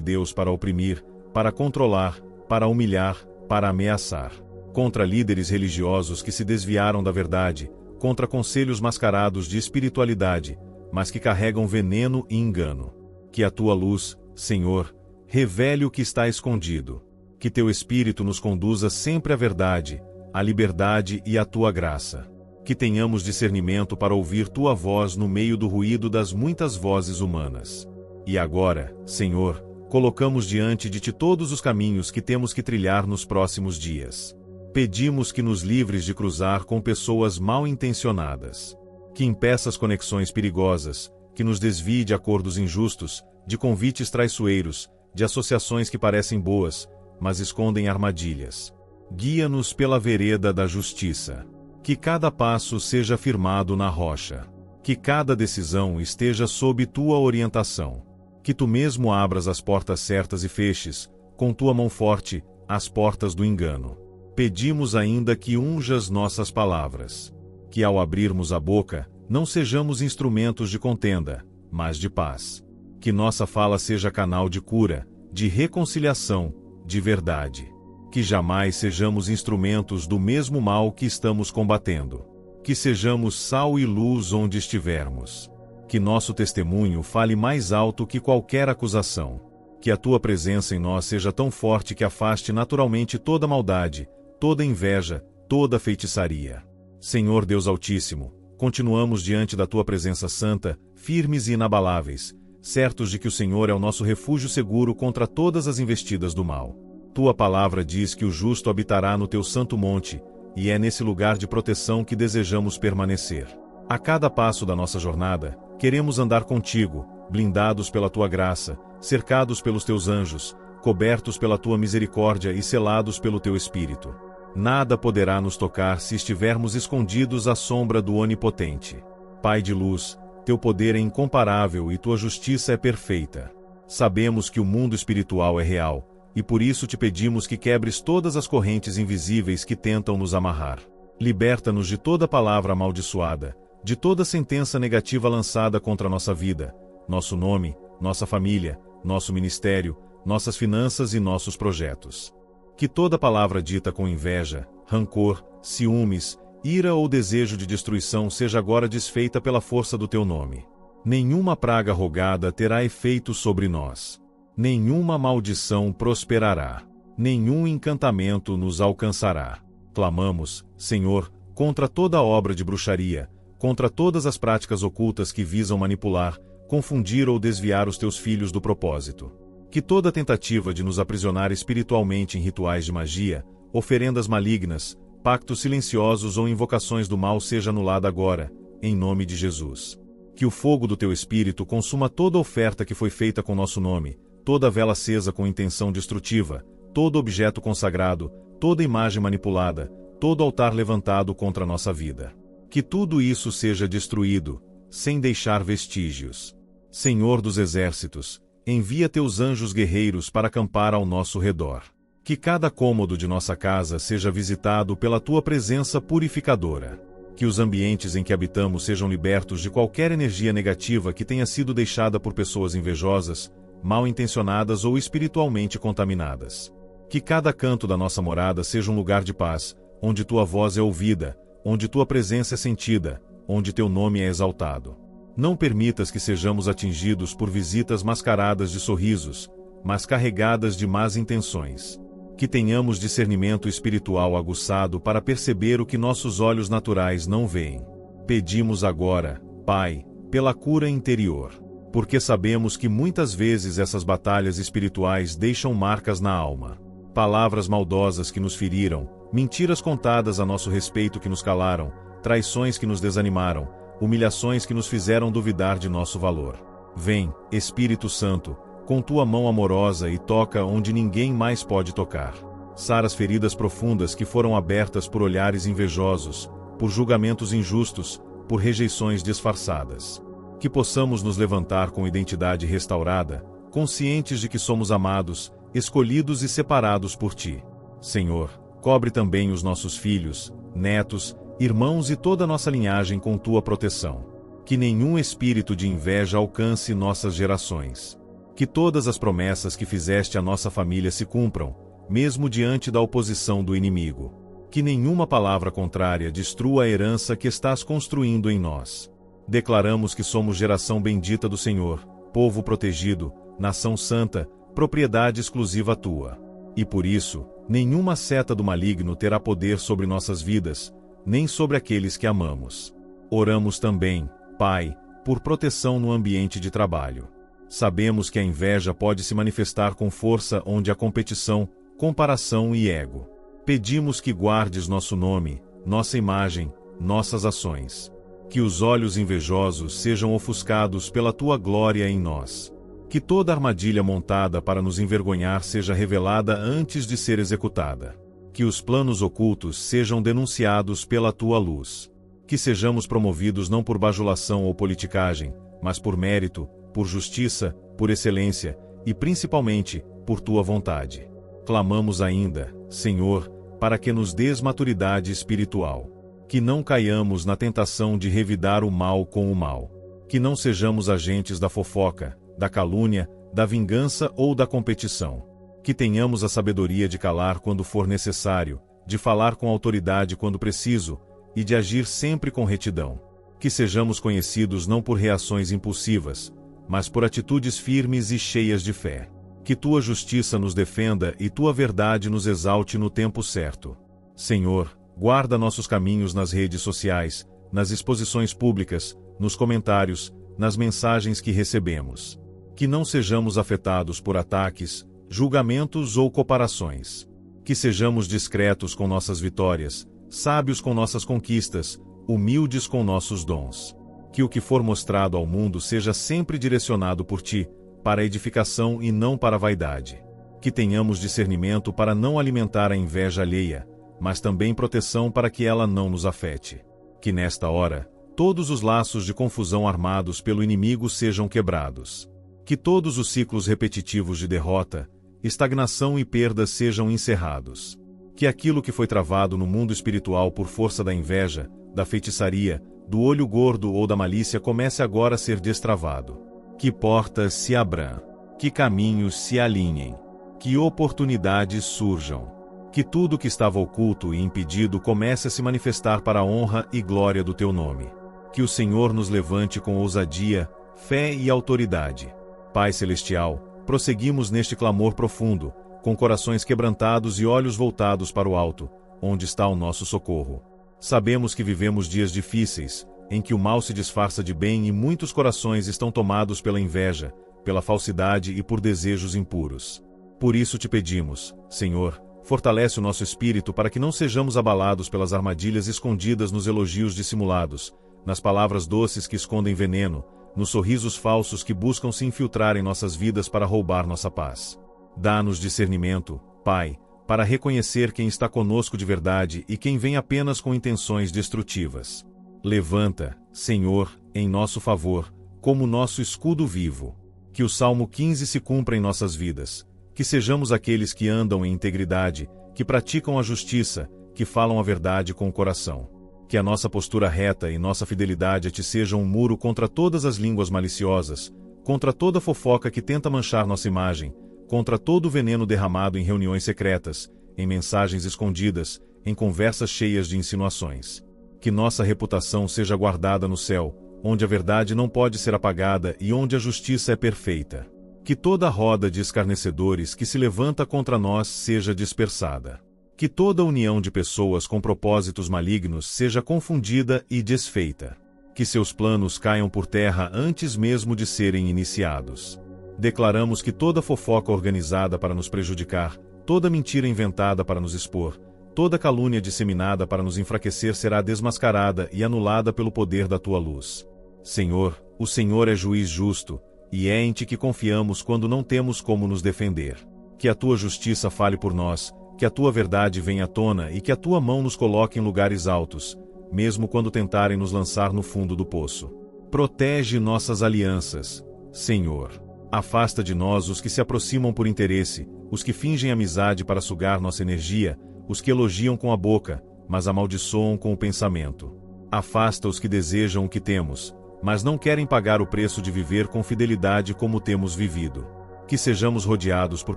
Speaker 1: Deus para oprimir, para controlar, para humilhar, para ameaçar. Contra líderes religiosos que se desviaram da verdade, contra conselhos mascarados de espiritualidade, mas que carregam veneno e engano. Que a tua luz, Senhor, revele o que está escondido. Que teu Espírito nos conduza sempre à verdade, à liberdade e à tua graça. Que tenhamos discernimento para ouvir tua voz no meio do ruído das muitas vozes humanas. E agora, Senhor, colocamos diante de ti todos os caminhos que temos que trilhar nos próximos dias. Pedimos que nos livres de cruzar com pessoas mal intencionadas. Que impeças conexões perigosas, que nos desvie de acordos injustos, de convites traiçoeiros, de associações que parecem boas, mas escondem armadilhas. Guia-nos pela vereda da justiça. Que cada passo seja firmado na rocha. Que cada decisão esteja sob tua orientação. Que tu mesmo abras as portas certas e feches, com tua mão forte, as portas do engano. Pedimos ainda que unjas nossas palavras. Que ao abrirmos a boca, não sejamos instrumentos de contenda, mas de paz. Que nossa fala seja canal de cura, de reconciliação, de verdade. Que jamais sejamos instrumentos do mesmo mal que estamos combatendo. Que sejamos sal e luz onde estivermos. Que nosso testemunho fale mais alto que qualquer acusação. Que a tua presença em nós seja tão forte que afaste naturalmente toda maldade, toda inveja, toda feitiçaria. Senhor Deus Altíssimo, continuamos diante da tua presença santa, firmes e inabaláveis, certos de que o Senhor é o nosso refúgio seguro contra todas as investidas do mal. Tua palavra diz que o justo habitará no teu santo monte, e é nesse lugar de proteção que desejamos permanecer. A cada passo da nossa jornada, queremos andar contigo, blindados pela tua graça, cercados pelos teus anjos, cobertos pela tua misericórdia e selados pelo teu Espírito. Nada poderá nos tocar se estivermos escondidos à sombra do Onipotente. Pai de luz, teu poder é incomparável e tua justiça é perfeita. Sabemos que o mundo espiritual é real, e por isso te pedimos que quebres todas as correntes invisíveis que tentam nos amarrar. Liberta-nos de toda palavra amaldiçoada, de toda sentença negativa lançada contra nossa vida, nosso nome, nossa família, nosso ministério, nossas finanças e nossos projetos. Que toda palavra dita com inveja, rancor, ciúmes, ira ou desejo de destruição seja agora desfeita pela força do teu nome. Nenhuma praga rogada terá efeito sobre nós. Nenhuma maldição prosperará. Nenhum encantamento nos alcançará. Clamamos, Senhor, contra toda obra de bruxaria, contra todas as práticas ocultas que visam manipular, confundir ou desviar os teus filhos do propósito. Que toda tentativa de nos aprisionar espiritualmente em rituais de magia, oferendas malignas, pactos silenciosos ou invocações do mal seja anulada agora, em nome de Jesus. Que o fogo do teu Espírito consuma toda oferta que foi feita com nosso nome, toda vela acesa com intenção destrutiva, todo objeto consagrado, toda imagem manipulada, todo altar levantado contra nossa vida. Que tudo isso seja destruído, sem deixar vestígios. Senhor dos exércitos, envia teus anjos guerreiros para acampar ao nosso redor. Que cada cômodo de nossa casa seja visitado pela tua presença purificadora. Que os ambientes em que habitamos sejam libertos de qualquer energia negativa que tenha sido deixada por pessoas invejosas, mal intencionadas ou espiritualmente contaminadas. Que cada canto da nossa morada seja um lugar de paz, onde tua voz é ouvida, onde tua presença é sentida, onde teu nome é exaltado. Não permitas que sejamos atingidos por visitas mascaradas de sorrisos, mas carregadas de más intenções. Que tenhamos discernimento espiritual aguçado para perceber o que nossos olhos naturais não veem. Pedimos agora, Pai, pela cura interior. Porque sabemos que muitas vezes essas batalhas espirituais deixam marcas na alma. Palavras maldosas que nos feriram, mentiras contadas a nosso respeito que nos calaram, traições que nos desanimaram, humilhações que nos fizeram duvidar de nosso valor. Vem, Espírito Santo, com tua mão amorosa e toca onde ninguém mais pode tocar. Sara as feridas profundas que foram abertas por olhares invejosos, por julgamentos injustos, por rejeições disfarçadas. Que possamos nos levantar com identidade restaurada, conscientes de que somos amados, escolhidos e separados por ti. Senhor, cobre também os nossos filhos, netos, irmãos e toda a nossa linhagem com tua proteção. Que nenhum espírito de inveja alcance nossas gerações. Que todas as promessas que fizeste à nossa família se cumpram, mesmo diante da oposição do inimigo. Que nenhuma palavra contrária destrua a herança que estás construindo em nós. Declaramos que somos geração bendita do Senhor, povo protegido, nação santa, propriedade exclusiva tua. E por isso, nenhuma seta do maligno terá poder sobre nossas vidas, nem sobre aqueles que amamos. Oramos também, Pai, por proteção no ambiente de trabalho. Sabemos que a inveja pode se manifestar com força onde há competição, comparação e ego. Pedimos que guardes nosso nome, nossa imagem, nossas ações. Que os olhos invejosos sejam ofuscados pela tua glória em nós. Que toda armadilha montada para nos envergonhar seja revelada antes de ser executada. Que os planos ocultos sejam denunciados pela tua luz. Que sejamos promovidos não por bajulação ou politicagem, mas por mérito, por justiça, por excelência, e principalmente, por tua vontade. Clamamos ainda, Senhor, para que nos dês maturidade espiritual. Que não caiamos na tentação de revidar o mal com o mal. Que não sejamos agentes da fofoca, da calúnia, da vingança ou da competição. Que tenhamos a sabedoria de calar quando for necessário, de falar com autoridade quando preciso, e de agir sempre com retidão. Que sejamos conhecidos não por reações impulsivas, mas por atitudes firmes e cheias de fé. Que tua justiça nos defenda e tua verdade nos exalte no tempo certo. Senhor, guarda nossos caminhos nas redes sociais, nas exposições públicas, nos comentários, nas mensagens que recebemos. Que não sejamos afetados por ataques, julgamentos ou comparações. Que sejamos discretos com nossas vitórias, sábios com nossas conquistas, humildes com nossos dons. Que o que for mostrado ao mundo seja sempre direcionado por ti, para a edificação e não para a vaidade. Que tenhamos discernimento para não alimentar a inveja alheia, mas também proteção para que ela não nos afete. Que nesta hora, todos os laços de confusão armados pelo inimigo sejam quebrados. Que todos os ciclos repetitivos de derrota, estagnação e perda sejam encerrados. Que aquilo que foi travado no mundo espiritual por força da inveja, da feitiçaria, do olho gordo ou da malícia comece agora a ser destravado. Que portas se abram. Que caminhos se alinhem. Que oportunidades surjam. Que tudo que estava oculto e impedido comece a se manifestar para a honra e glória do teu nome. Que o Senhor nos levante com ousadia, fé e autoridade. Pai Celestial, prosseguimos neste clamor profundo, com corações quebrantados e olhos voltados para o alto, onde está o nosso socorro. Sabemos que vivemos dias difíceis, em que o mal se disfarça de bem e muitos corações estão tomados pela inveja, pela falsidade e por desejos impuros. Por isso te pedimos, Senhor, fortalece o nosso espírito para que não sejamos abalados pelas armadilhas escondidas nos elogios dissimulados, nas palavras doces que escondem veneno, nos sorrisos falsos que buscam se infiltrar em nossas vidas para roubar nossa paz. Dá-nos discernimento, Pai, para reconhecer quem está conosco de verdade e quem vem apenas com intenções destrutivas. Levanta, Senhor, em nosso favor, como nosso escudo vivo. Que o Salmo 15 se cumpra em nossas vidas. Que sejamos aqueles que andam em integridade, que praticam a justiça, que falam a verdade com o coração. Que a nossa postura reta e nossa fidelidade a ti sejam um muro contra todas as línguas maliciosas, contra toda fofoca que tenta manchar nossa imagem, contra todo o veneno derramado em reuniões secretas, em mensagens escondidas, em conversas cheias de insinuações. Que nossa reputação seja guardada no céu, onde a verdade não pode ser apagada e onde a justiça é perfeita. Que toda roda de escarnecedores que se levanta contra nós seja dispersada. Que toda união de pessoas com propósitos malignos seja confundida e desfeita. Que seus planos caiam por terra antes mesmo de serem iniciados. Declaramos que toda fofoca organizada para nos prejudicar, toda mentira inventada para nos expor, toda calúnia disseminada para nos enfraquecer será desmascarada e anulada pelo poder da tua luz. Senhor, o Senhor é juiz justo, e é em ti que confiamos quando não temos como nos defender. Que a tua justiça fale por nós, que a tua verdade venha à tona e que a tua mão nos coloque em lugares altos, mesmo quando tentarem nos lançar no fundo do poço. Protege nossas alianças, Senhor. Afasta de nós os que se aproximam por interesse, os que fingem amizade para sugar nossa energia, os que elogiam com a boca, mas amaldiçoam com o pensamento. Afasta os que desejam o que temos, mas não querem pagar o preço de viver com fidelidade como temos vivido. Que sejamos rodeados por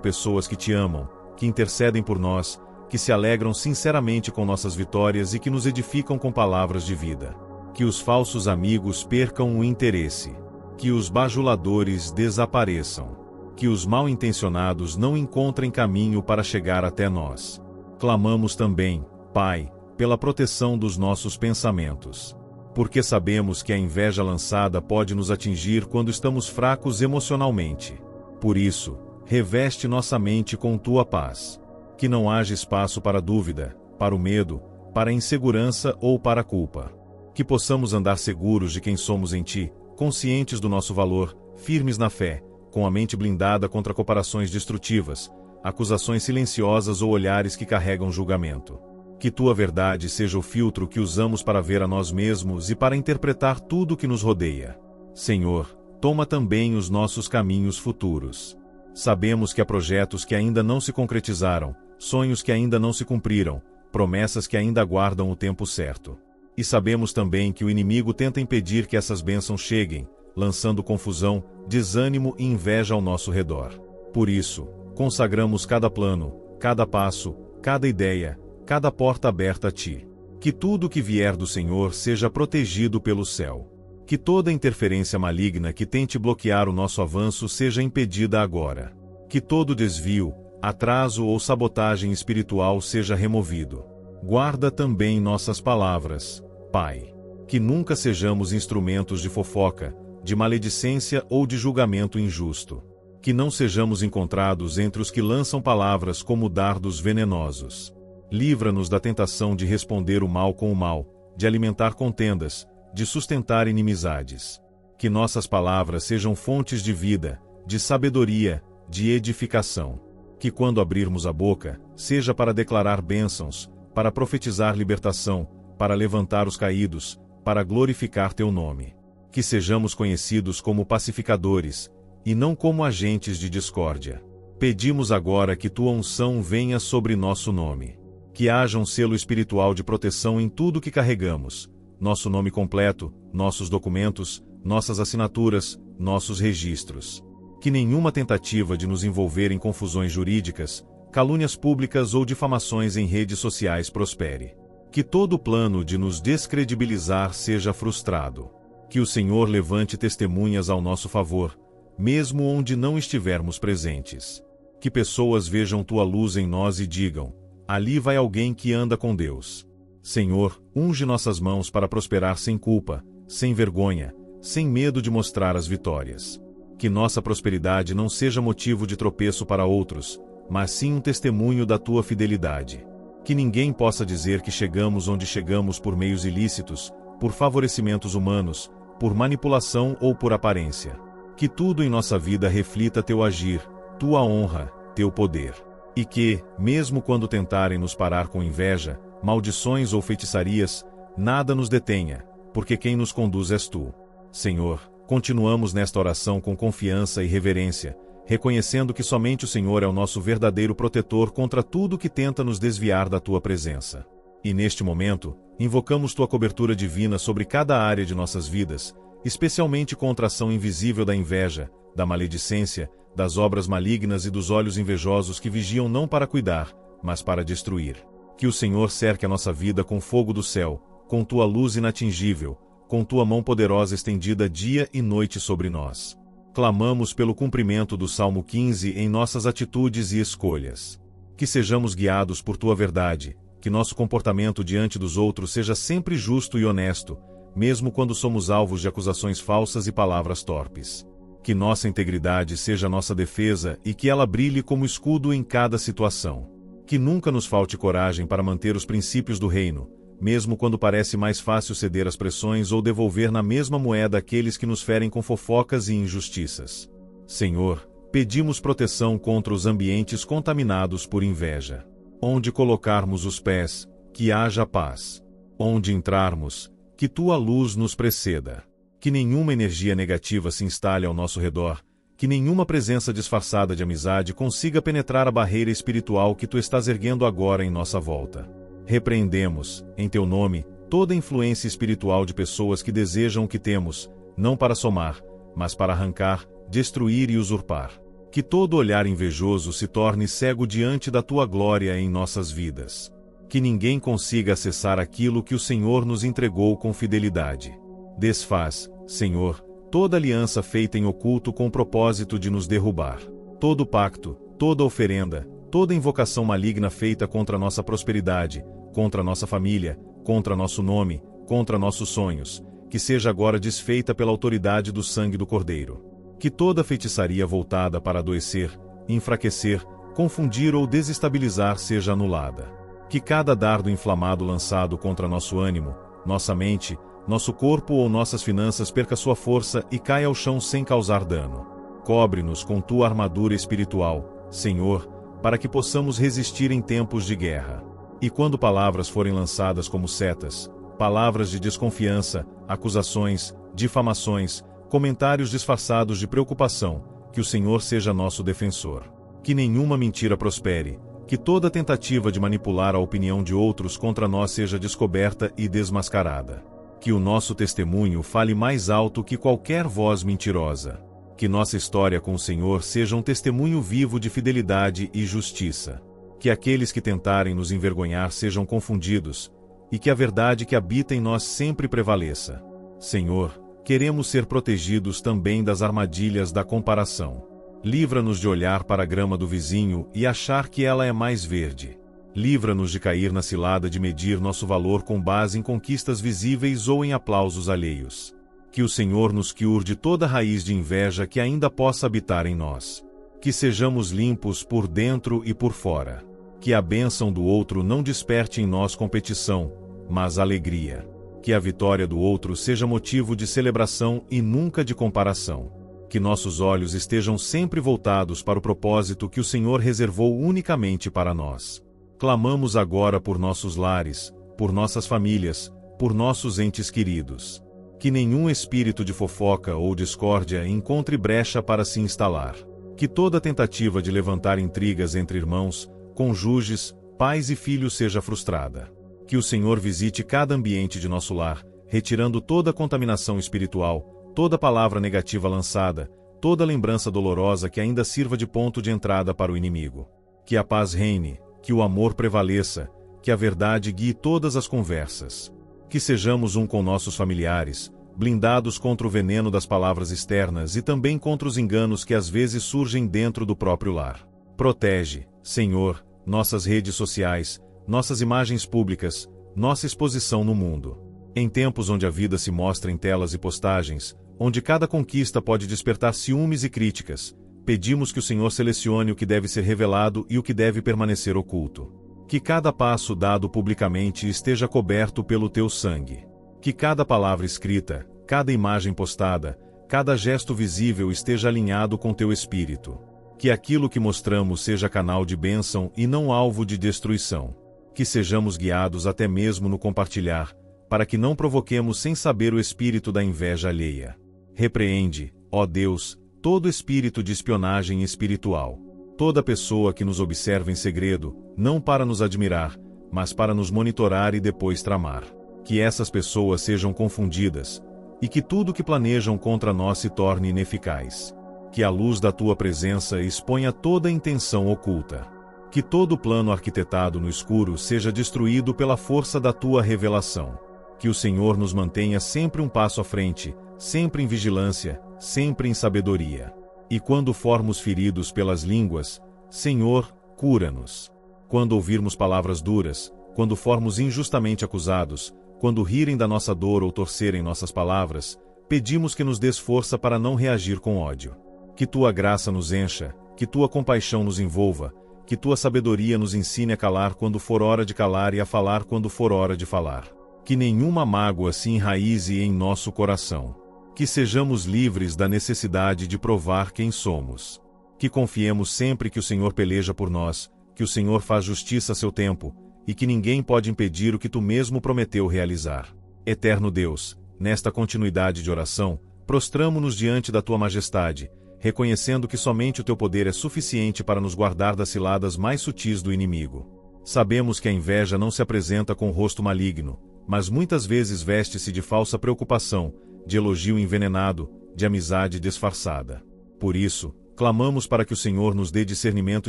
Speaker 1: pessoas que te amam, que intercedem por nós, que se alegram sinceramente com nossas vitórias e que nos edificam com palavras de vida. Que os falsos amigos percam o interesse. Que os bajuladores desapareçam. Que os mal-intencionados não encontrem caminho para chegar até nós. Clamamos também, Pai, pela proteção dos nossos pensamentos. Porque sabemos que a inveja lançada pode nos atingir quando estamos fracos emocionalmente. Por isso, reveste nossa mente com tua paz. Que não haja espaço para dúvida, para o medo, para a insegurança ou para a culpa. Que possamos andar seguros de quem somos em ti, conscientes do nosso valor, firmes na fé, com a mente blindada contra comparações destrutivas, acusações silenciosas ou olhares que carregam julgamento. Que tua verdade seja o filtro que usamos para ver a nós mesmos e para interpretar tudo o que nos rodeia. Senhor, toma também os nossos caminhos futuros. Sabemos que há projetos que ainda não se concretizaram, sonhos que ainda não se cumpriram, promessas que ainda aguardam o tempo certo. E sabemos também que o inimigo tenta impedir que essas bênçãos cheguem, lançando confusão, desânimo e inveja ao nosso redor. Por isso, consagramos cada plano, cada passo, cada ideia, cada porta aberta a ti. Que tudo que vier do Senhor seja protegido pelo céu. Que toda interferência maligna que tente bloquear o nosso avanço seja impedida agora. Que todo desvio, atraso ou sabotagem espiritual seja removido. Guarda também nossas palavras, Pai. Que nunca sejamos instrumentos de fofoca, de maledicência ou de julgamento injusto. Que não sejamos encontrados entre os que lançam palavras como dardos venenosos. Livra-nos da tentação de responder o mal com o mal, de alimentar contendas, de sustentar inimizades. Que nossas palavras sejam fontes de vida, de sabedoria, de edificação. Que quando abrirmos a boca, seja para declarar bênçãos, para profetizar libertação, para levantar os caídos, para glorificar teu nome. Que sejamos conhecidos como pacificadores, e não como agentes de discórdia. Pedimos agora que tua unção venha sobre nosso nome. Que haja um selo espiritual de proteção em tudo que carregamos, nosso nome completo, nossos documentos, nossas assinaturas, nossos registros. Que nenhuma tentativa de nos envolver em confusões jurídicas, calúnias públicas ou difamações em redes sociais prospere. Que todo plano de nos descredibilizar seja frustrado. Que o Senhor levante testemunhas ao nosso favor, mesmo onde não estivermos presentes. Que pessoas vejam tua luz em nós e digam: ali vai alguém que anda com Deus. Senhor, unge nossas mãos para prosperar sem culpa, sem vergonha, sem medo de mostrar as vitórias. Que nossa prosperidade não seja motivo de tropeço para outros, mas sim um testemunho da tua fidelidade. Que ninguém possa dizer que chegamos onde chegamos por meios ilícitos, por favorecimentos humanos, por manipulação ou por aparência. Que tudo em nossa vida reflita teu agir, tua honra, teu poder. E que, mesmo quando tentarem nos parar com inveja, maldições ou feitiçarias, nada nos detenha, porque quem nos conduz és tu. Senhor, continuamos nesta oração com confiança e reverência, reconhecendo que somente o Senhor é o nosso verdadeiro protetor contra tudo que tenta nos desviar da tua presença. E neste momento, invocamos tua cobertura divina sobre cada área de nossas vidas, especialmente contra a ação invisível da inveja, da maledicência, das obras malignas e dos olhos invejosos que vigiam não para cuidar, mas para destruir. Que o Senhor cerque a nossa vida com fogo do céu, com tua luz inatingível, com tua mão poderosa estendida dia e noite sobre nós. Clamamos pelo cumprimento do Salmo 15 em nossas atitudes e escolhas. Que sejamos guiados por tua verdade, que nosso comportamento diante dos outros seja sempre justo e honesto, mesmo quando somos alvos de acusações falsas e palavras torpes. Que nossa integridade seja nossa defesa e que ela brilhe como escudo em cada situação. Que nunca nos falte coragem para manter os princípios do reino, mesmo quando parece mais fácil ceder às pressões ou devolver na mesma moeda aqueles que nos ferem com fofocas e injustiças. Senhor, pedimos proteção contra os ambientes contaminados por inveja. Onde colocarmos os pés, que haja paz. Onde entrarmos, que tua luz nos preceda. Que nenhuma energia negativa se instale ao nosso redor, que nenhuma presença disfarçada de amizade consiga penetrar a barreira espiritual que tu estás erguendo agora em nossa volta. Repreendemos, em teu nome, toda influência espiritual de pessoas que desejam o que temos, não para somar, mas para arrancar, destruir e usurpar. Que todo olhar invejoso se torne cego diante da tua glória em nossas vidas. Que ninguém consiga acessar aquilo que o Senhor nos entregou com fidelidade. Desfaz, Senhor, toda aliança feita em oculto com o propósito de nos derrubar. Todo pacto, toda oferenda, toda invocação maligna feita contra nossa prosperidade, contra nossa família, contra nosso nome, contra nossos sonhos, que seja agora desfeita pela autoridade do sangue do Cordeiro. Que toda feitiçaria voltada para adoecer, enfraquecer, confundir ou desestabilizar seja anulada. Que cada dardo inflamado lançado contra nosso ânimo, nossa mente, nosso corpo ou nossas finanças perca sua força e caia ao chão sem causar dano. Cobre-nos com tua armadura espiritual, Senhor, para que possamos resistir em tempos de guerra. E quando palavras forem lançadas como setas, palavras de desconfiança, acusações, difamações, comentários disfarçados de preocupação, que o Senhor seja nosso defensor. Que nenhuma mentira prospere, que toda tentativa de manipular a opinião de outros contra nós seja descoberta e desmascarada. Que o nosso testemunho fale mais alto que qualquer voz mentirosa. Que nossa história com o Senhor seja um testemunho vivo de fidelidade e justiça. Que aqueles que tentarem nos envergonhar sejam confundidos, e que a verdade que habita em nós sempre prevaleça. Senhor, queremos ser protegidos também das armadilhas da comparação. Livra-nos de olhar para a grama do vizinho e achar que ela é mais verde. Livra-nos de cair na cilada de medir nosso valor com base em conquistas visíveis ou em aplausos alheios. Que o Senhor nos cure de toda raiz de inveja que ainda possa habitar em nós. Que sejamos limpos por dentro e por fora. Que a bênção do outro não desperte em nós competição, mas alegria. Que a vitória do outro seja motivo de celebração e nunca de comparação. Que nossos olhos estejam sempre voltados para o propósito que o Senhor reservou unicamente para nós. Clamamos agora por nossos lares, por nossas famílias, por nossos entes queridos. Que nenhum espírito de fofoca ou discórdia encontre brecha para se instalar. Que toda tentativa de levantar intrigas entre irmãos, cônjuges, pais e filhos seja frustrada. Que o Senhor visite cada ambiente de nosso lar, retirando toda contaminação espiritual, toda palavra negativa lançada, toda lembrança dolorosa que ainda sirva de ponto de entrada para o inimigo. Que a paz reine, que o amor prevaleça, que a verdade guie todas as conversas. Que sejamos um com nossos familiares, blindados contra o veneno das palavras externas e também contra os enganos que às vezes surgem dentro do próprio lar. Protege, Senhor, nossas redes sociais, nossas imagens públicas, nossa exposição no mundo. Em tempos onde a vida se mostra em telas e postagens, onde cada conquista pode despertar ciúmes e críticas, pedimos que o Senhor selecione o que deve ser revelado e o que deve permanecer oculto. Que cada passo dado publicamente esteja coberto pelo teu sangue. Que cada palavra escrita, cada imagem postada, cada gesto visível esteja alinhado com teu espírito. Que aquilo que mostramos seja canal de bênção e não alvo de destruição. Que sejamos guiados até mesmo no compartilhar, para que não provoquemos sem saber o espírito da inveja alheia. Repreende, ó Deus, todo espírito de espionagem espiritual. Toda pessoa que nos observa em segredo, não para nos admirar, mas para nos monitorar e depois tramar. Que essas pessoas sejam confundidas, e que tudo que planejam contra nós se torne ineficaz. Que a luz da tua presença exponha toda a intenção oculta. Que todo plano arquitetado no escuro seja destruído pela força da tua revelação. Que o Senhor nos mantenha sempre um passo à frente, sempre em vigilância, sempre em sabedoria. E quando formos feridos pelas línguas, Senhor, cura-nos. Quando ouvirmos palavras duras, quando formos injustamente acusados, quando rirem da nossa dor ou torcerem nossas palavras, pedimos que nos dês força para não reagir com ódio. Que tua graça nos encha, que tua compaixão nos envolva, que tua sabedoria nos ensine a calar quando for hora de calar e a falar quando for hora de falar. Que nenhuma mágoa se enraize em nosso coração. Que sejamos livres da necessidade de provar quem somos. Que confiemos sempre que o Senhor peleja por nós, que o Senhor faz justiça a seu tempo, e que ninguém pode impedir o que tu mesmo prometeu realizar. Eterno Deus, nesta continuidade de oração, prostramo-nos diante da tua majestade, reconhecendo que somente o teu poder é suficiente para nos guardar das ciladas mais sutis do inimigo. Sabemos que a inveja não se apresenta com o rosto maligno, mas muitas vezes veste-se de falsa preocupação, de elogio envenenado, de amizade disfarçada. Por isso, clamamos para que o Senhor nos dê discernimento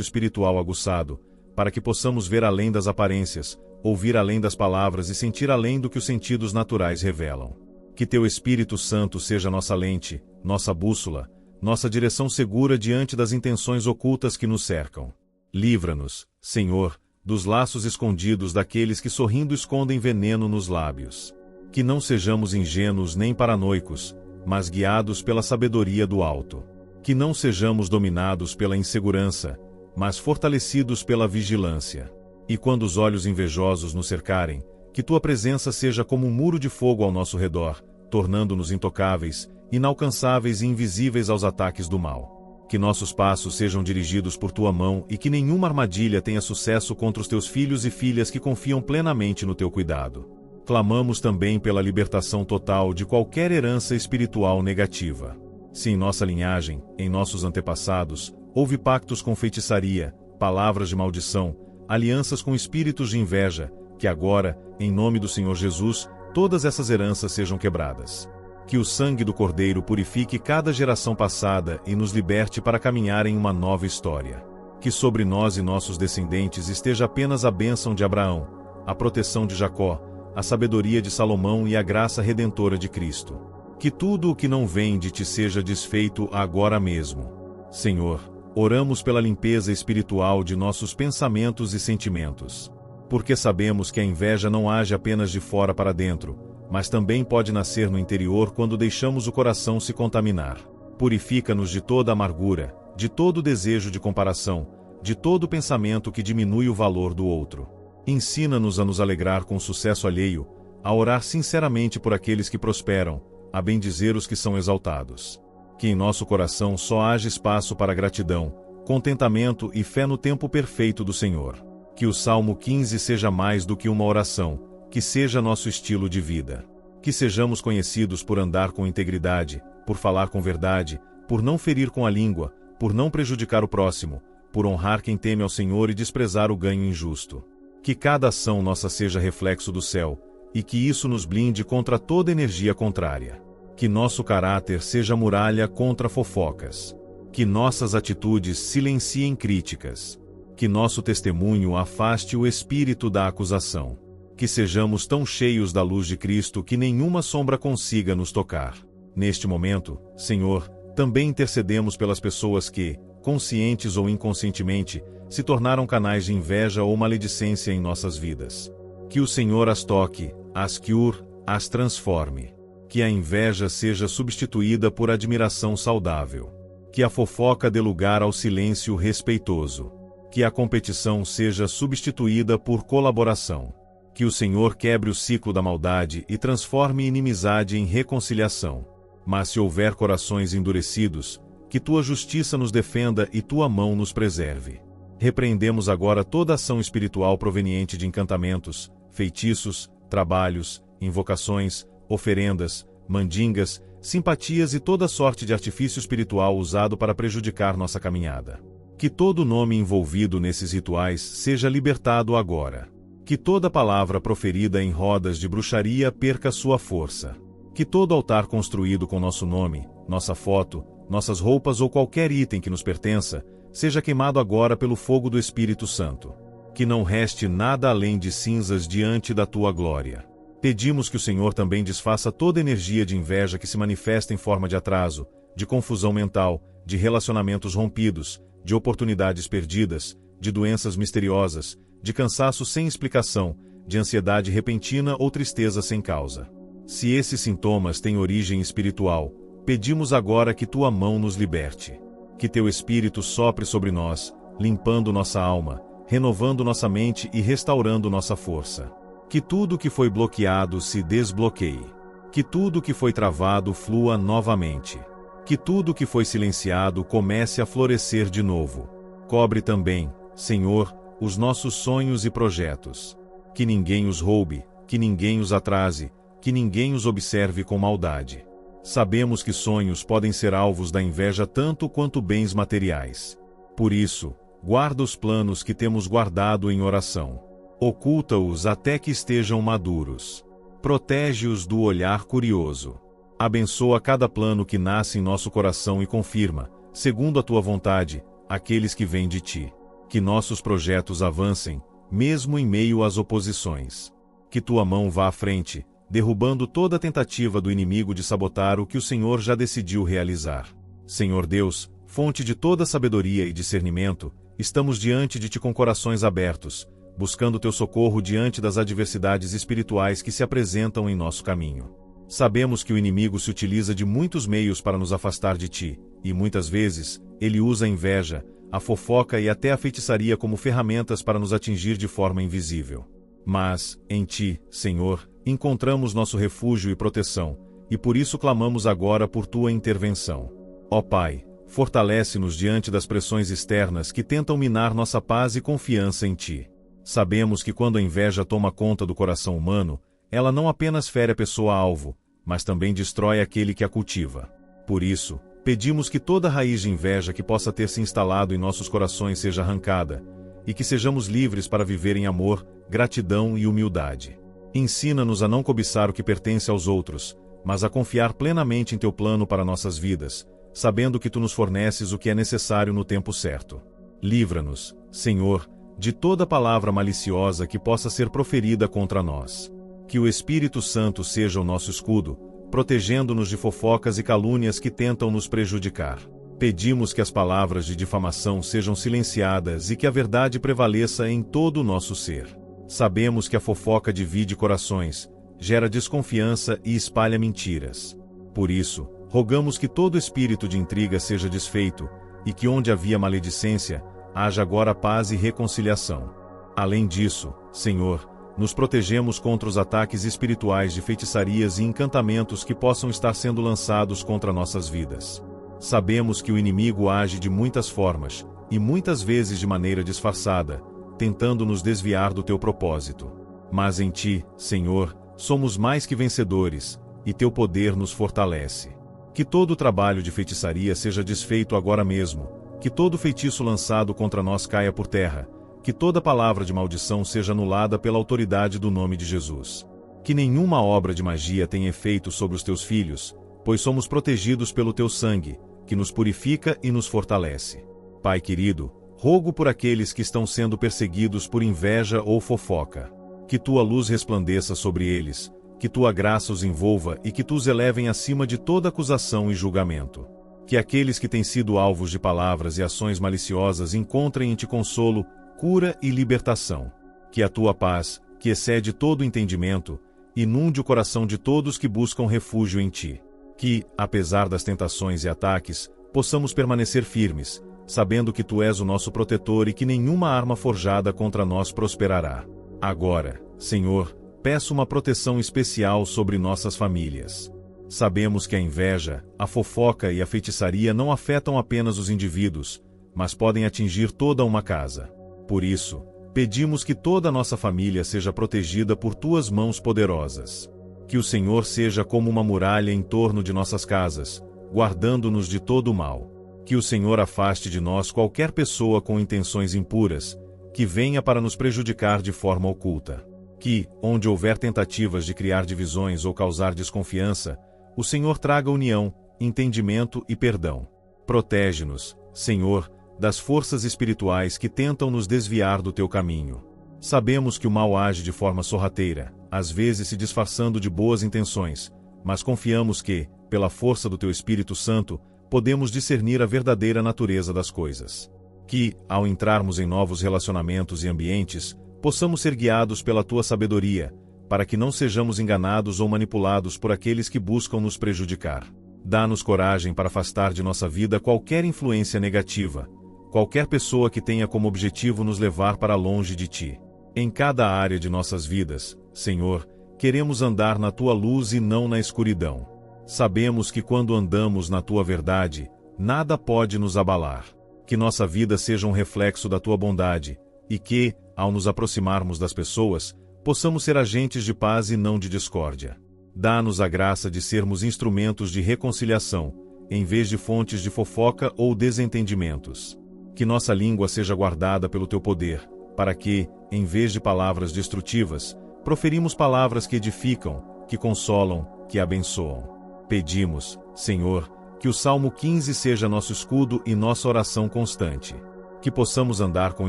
Speaker 1: espiritual aguçado, para que possamos ver além das aparências, ouvir além das palavras e sentir além do que os sentidos naturais revelam. Que teu Espírito Santo seja nossa lente, nossa bússola, nossa direção segura diante das intenções ocultas que nos cercam. Livra-nos, Senhor, dos laços escondidos daqueles que sorrindo escondem veneno nos lábios. Que não sejamos ingênuos nem paranoicos, mas guiados pela sabedoria do alto. Que não sejamos dominados pela insegurança, mas fortalecidos pela vigilância. E quando os olhos invejosos nos cercarem, que tua presença seja como um muro de fogo ao nosso redor, tornando-nos intocáveis, inalcançáveis e invisíveis aos ataques do mal. Que nossos passos sejam dirigidos por tua mão e que nenhuma armadilha tenha sucesso contra os teus filhos e filhas que confiam plenamente no teu cuidado. Clamamos também pela libertação total de qualquer herança espiritual negativa. Se em nossa linhagem, em nossos antepassados, houve pactos com feitiçaria, palavras de maldição, alianças com espíritos de inveja, que agora, em nome do Senhor Jesus, todas essas heranças sejam quebradas. Que o sangue do Cordeiro purifique cada geração passada e nos liberte para caminhar em uma nova história. Que sobre nós e nossos descendentes esteja apenas a bênção de Abraão, a proteção de Jacó, a sabedoria de Salomão e a graça redentora de Cristo. Que tudo o que não vem de ti seja desfeito agora mesmo. Senhor, oramos pela limpeza espiritual de nossos pensamentos e sentimentos. Porque sabemos que a inveja não age apenas de fora para dentro, mas também pode nascer no interior quando deixamos o coração se contaminar. Purifica-nos de toda amargura, de todo desejo de comparação, de todo pensamento que diminui o valor do outro. Ensina-nos a nos alegrar com o sucesso alheio, a orar sinceramente por aqueles que prosperam, a bendizer os que são exaltados. Que em nosso coração só haja espaço para gratidão, contentamento e fé no tempo perfeito do Senhor. Que o Salmo 15 seja mais do que uma oração, que seja nosso estilo de vida. Que sejamos conhecidos por andar com integridade, por falar com verdade, por não ferir com a língua, por não prejudicar o próximo, por honrar quem teme ao Senhor e desprezar o ganho injusto. Que cada ação nossa seja reflexo do céu, e que isso nos blinde contra toda energia contrária. Que nosso caráter seja muralha contra fofocas. Que nossas atitudes silenciem críticas. Que nosso testemunho afaste o espírito da acusação. Que sejamos tão cheios da luz de Cristo que nenhuma sombra consiga nos tocar. Neste momento, Senhor, também intercedemos pelas pessoas que, conscientes ou inconscientemente, se tornaram canais de inveja ou maledicência em nossas vidas. Que o Senhor as toque, as cure, as transforme. Que a inveja seja substituída por admiração saudável. Que a fofoca dê lugar ao silêncio respeitoso. Que a competição seja substituída por colaboração. Que o Senhor quebre o ciclo da maldade e transforme inimizade em reconciliação. Mas se houver corações endurecidos, que tua justiça nos defenda e tua mão nos preserve. Repreendemos agora toda ação espiritual proveniente de encantamentos, feitiços, trabalhos, invocações, oferendas, mandingas, simpatias e toda sorte de artifício espiritual usado para prejudicar nossa caminhada. Que todo nome envolvido nesses rituais seja libertado agora. Que toda palavra proferida em rodas de bruxaria perca sua força. Que todo altar construído com nosso nome, nossa foto, nossas roupas ou qualquer item que nos pertença, seja queimado agora pelo fogo do Espírito Santo. Que não reste nada além de cinzas diante da tua glória. Pedimos que o Senhor também desfaça toda energia de inveja que se manifesta em forma de atraso, de confusão mental, de relacionamentos rompidos, de oportunidades perdidas, de doenças misteriosas, de cansaço sem explicação, de ansiedade repentina ou tristeza sem causa. Se esses sintomas têm origem espiritual, pedimos agora que tua mão nos liberte. Que teu Espírito sopre sobre nós, limpando nossa alma, renovando nossa mente e restaurando nossa força. Que tudo que foi bloqueado se desbloqueie. Que tudo que foi travado flua novamente. Que tudo que foi silenciado comece a florescer de novo. Cobre também, Senhor, os nossos sonhos e projetos. Que ninguém os roube, que ninguém os atrase, que ninguém os observe com maldade. Sabemos que sonhos podem ser alvos da inveja tanto quanto bens materiais. Por isso, guarda os planos que temos guardado em oração. Oculta-os até que estejam maduros. Protege-os do olhar curioso. Abençoa cada plano que nasce em nosso coração e confirma, segundo a tua vontade, aqueles que vêm de ti. Que nossos projetos avancem, mesmo em meio às oposições. Que tua mão vá à frente, derrubando toda tentativa do inimigo de sabotar o que o Senhor já decidiu realizar. Senhor Deus, fonte de toda sabedoria e discernimento, estamos diante de ti com corações abertos, buscando teu socorro diante das adversidades espirituais que se apresentam em nosso caminho. Sabemos que o inimigo se utiliza de muitos meios para nos afastar de ti, e muitas vezes, ele usa a inveja, a fofoca e até a feitiçaria como ferramentas para nos atingir de forma invisível. Mas, em ti, Senhor, encontramos nosso refúgio e proteção, e por isso clamamos agora por tua intervenção. Ó Pai, fortalece-nos diante das pressões externas que tentam minar nossa paz e confiança em ti. Sabemos que quando a inveja toma conta do coração humano, ela não apenas fere a pessoa-alvo, mas também destrói aquele que a cultiva. Por isso, pedimos que toda raiz de inveja que possa ter se instalado em nossos corações seja arrancada, e que sejamos livres para viver em amor, gratidão e humildade. Ensina-nos a não cobiçar o que pertence aos outros, mas a confiar plenamente em teu plano para nossas vidas, sabendo que tu nos forneces o que é necessário no tempo certo. Livra-nos, Senhor, de toda palavra maliciosa que possa ser proferida contra nós. Que o Espírito Santo seja o nosso escudo, protegendo-nos de fofocas e calúnias que tentam nos prejudicar. Pedimos que as palavras de difamação sejam silenciadas e que a verdade prevaleça em todo o nosso ser. Sabemos que a fofoca divide corações, gera desconfiança e espalha mentiras. Por isso, rogamos que todo espírito de intriga seja desfeito, e que onde havia maledicência, haja agora paz e reconciliação. Além disso, Senhor, nos protegemos contra os ataques espirituais de feitiçarias e encantamentos que possam estar sendo lançados contra nossas vidas. Sabemos que o inimigo age de muitas formas, e muitas vezes de maneira disfarçada, tentando nos desviar do teu propósito. Mas em ti, Senhor, somos mais que vencedores, e teu poder nos fortalece. Que todo o trabalho de feitiçaria seja desfeito agora mesmo, que todo feitiço lançado contra nós caia por terra, que toda palavra de maldição seja anulada pela autoridade do nome de Jesus. Que nenhuma obra de magia tenha efeito sobre os teus filhos, pois somos protegidos pelo teu sangue, que nos purifica e nos fortalece. Pai querido, rogo por aqueles que estão sendo perseguidos por inveja ou fofoca. Que tua luz resplandeça sobre eles, que tua graça os envolva e que tu os elevem acima de toda acusação e julgamento. Que aqueles que têm sido alvos de palavras e ações maliciosas encontrem em ti consolo, cura e libertação. Que a tua paz, que excede todo entendimento, inunde o coração de todos que buscam refúgio em ti. Que, apesar das tentações e ataques, possamos permanecer firmes, sabendo que tu és o nosso protetor e que nenhuma arma forjada contra nós prosperará. Agora, Senhor, peço uma proteção especial sobre nossas famílias. Sabemos que a inveja, a fofoca e a feitiçaria não afetam apenas os indivíduos, mas podem atingir toda uma casa. Por isso, pedimos que toda a nossa família seja protegida por tuas mãos poderosas. Que o Senhor seja como uma muralha em torno de nossas casas, guardando-nos de todo o mal. Que o Senhor afaste de nós qualquer pessoa com intenções impuras, que venha para nos prejudicar de forma oculta. Que, onde houver tentativas de criar divisões ou causar desconfiança, o Senhor traga união, entendimento e perdão. Protege-nos, Senhor, das forças espirituais que tentam nos desviar do teu caminho. Sabemos que o mal age de forma sorrateira, às vezes se disfarçando de boas intenções, mas confiamos que, pela força do teu Espírito Santo, podemos discernir a verdadeira natureza das coisas. Que, ao entrarmos em novos relacionamentos e ambientes, possamos ser guiados pela tua sabedoria, para que não sejamos enganados ou manipulados por aqueles que buscam nos prejudicar. Dá-nos coragem para afastar de nossa vida qualquer influência negativa, qualquer pessoa que tenha como objetivo nos levar para longe de ti. Em cada área de nossas vidas, Senhor, queremos andar na tua luz e não na escuridão. Sabemos que quando andamos na tua verdade, nada pode nos abalar. Que nossa vida seja um reflexo da tua bondade, e que, ao nos aproximarmos das pessoas, possamos ser agentes de paz e não de discórdia. dá-nos a graça de sermos instrumentos de reconciliação, em vez de fontes de fofoca ou desentendimentos. Que nossa língua seja guardada pelo teu poder, para que, em vez de palavras destrutivas, proferimos palavras que edificam, que consolam, que abençoam. Pedimos, Senhor, que o Salmo 15 seja nosso escudo e nossa oração constante. Que possamos andar com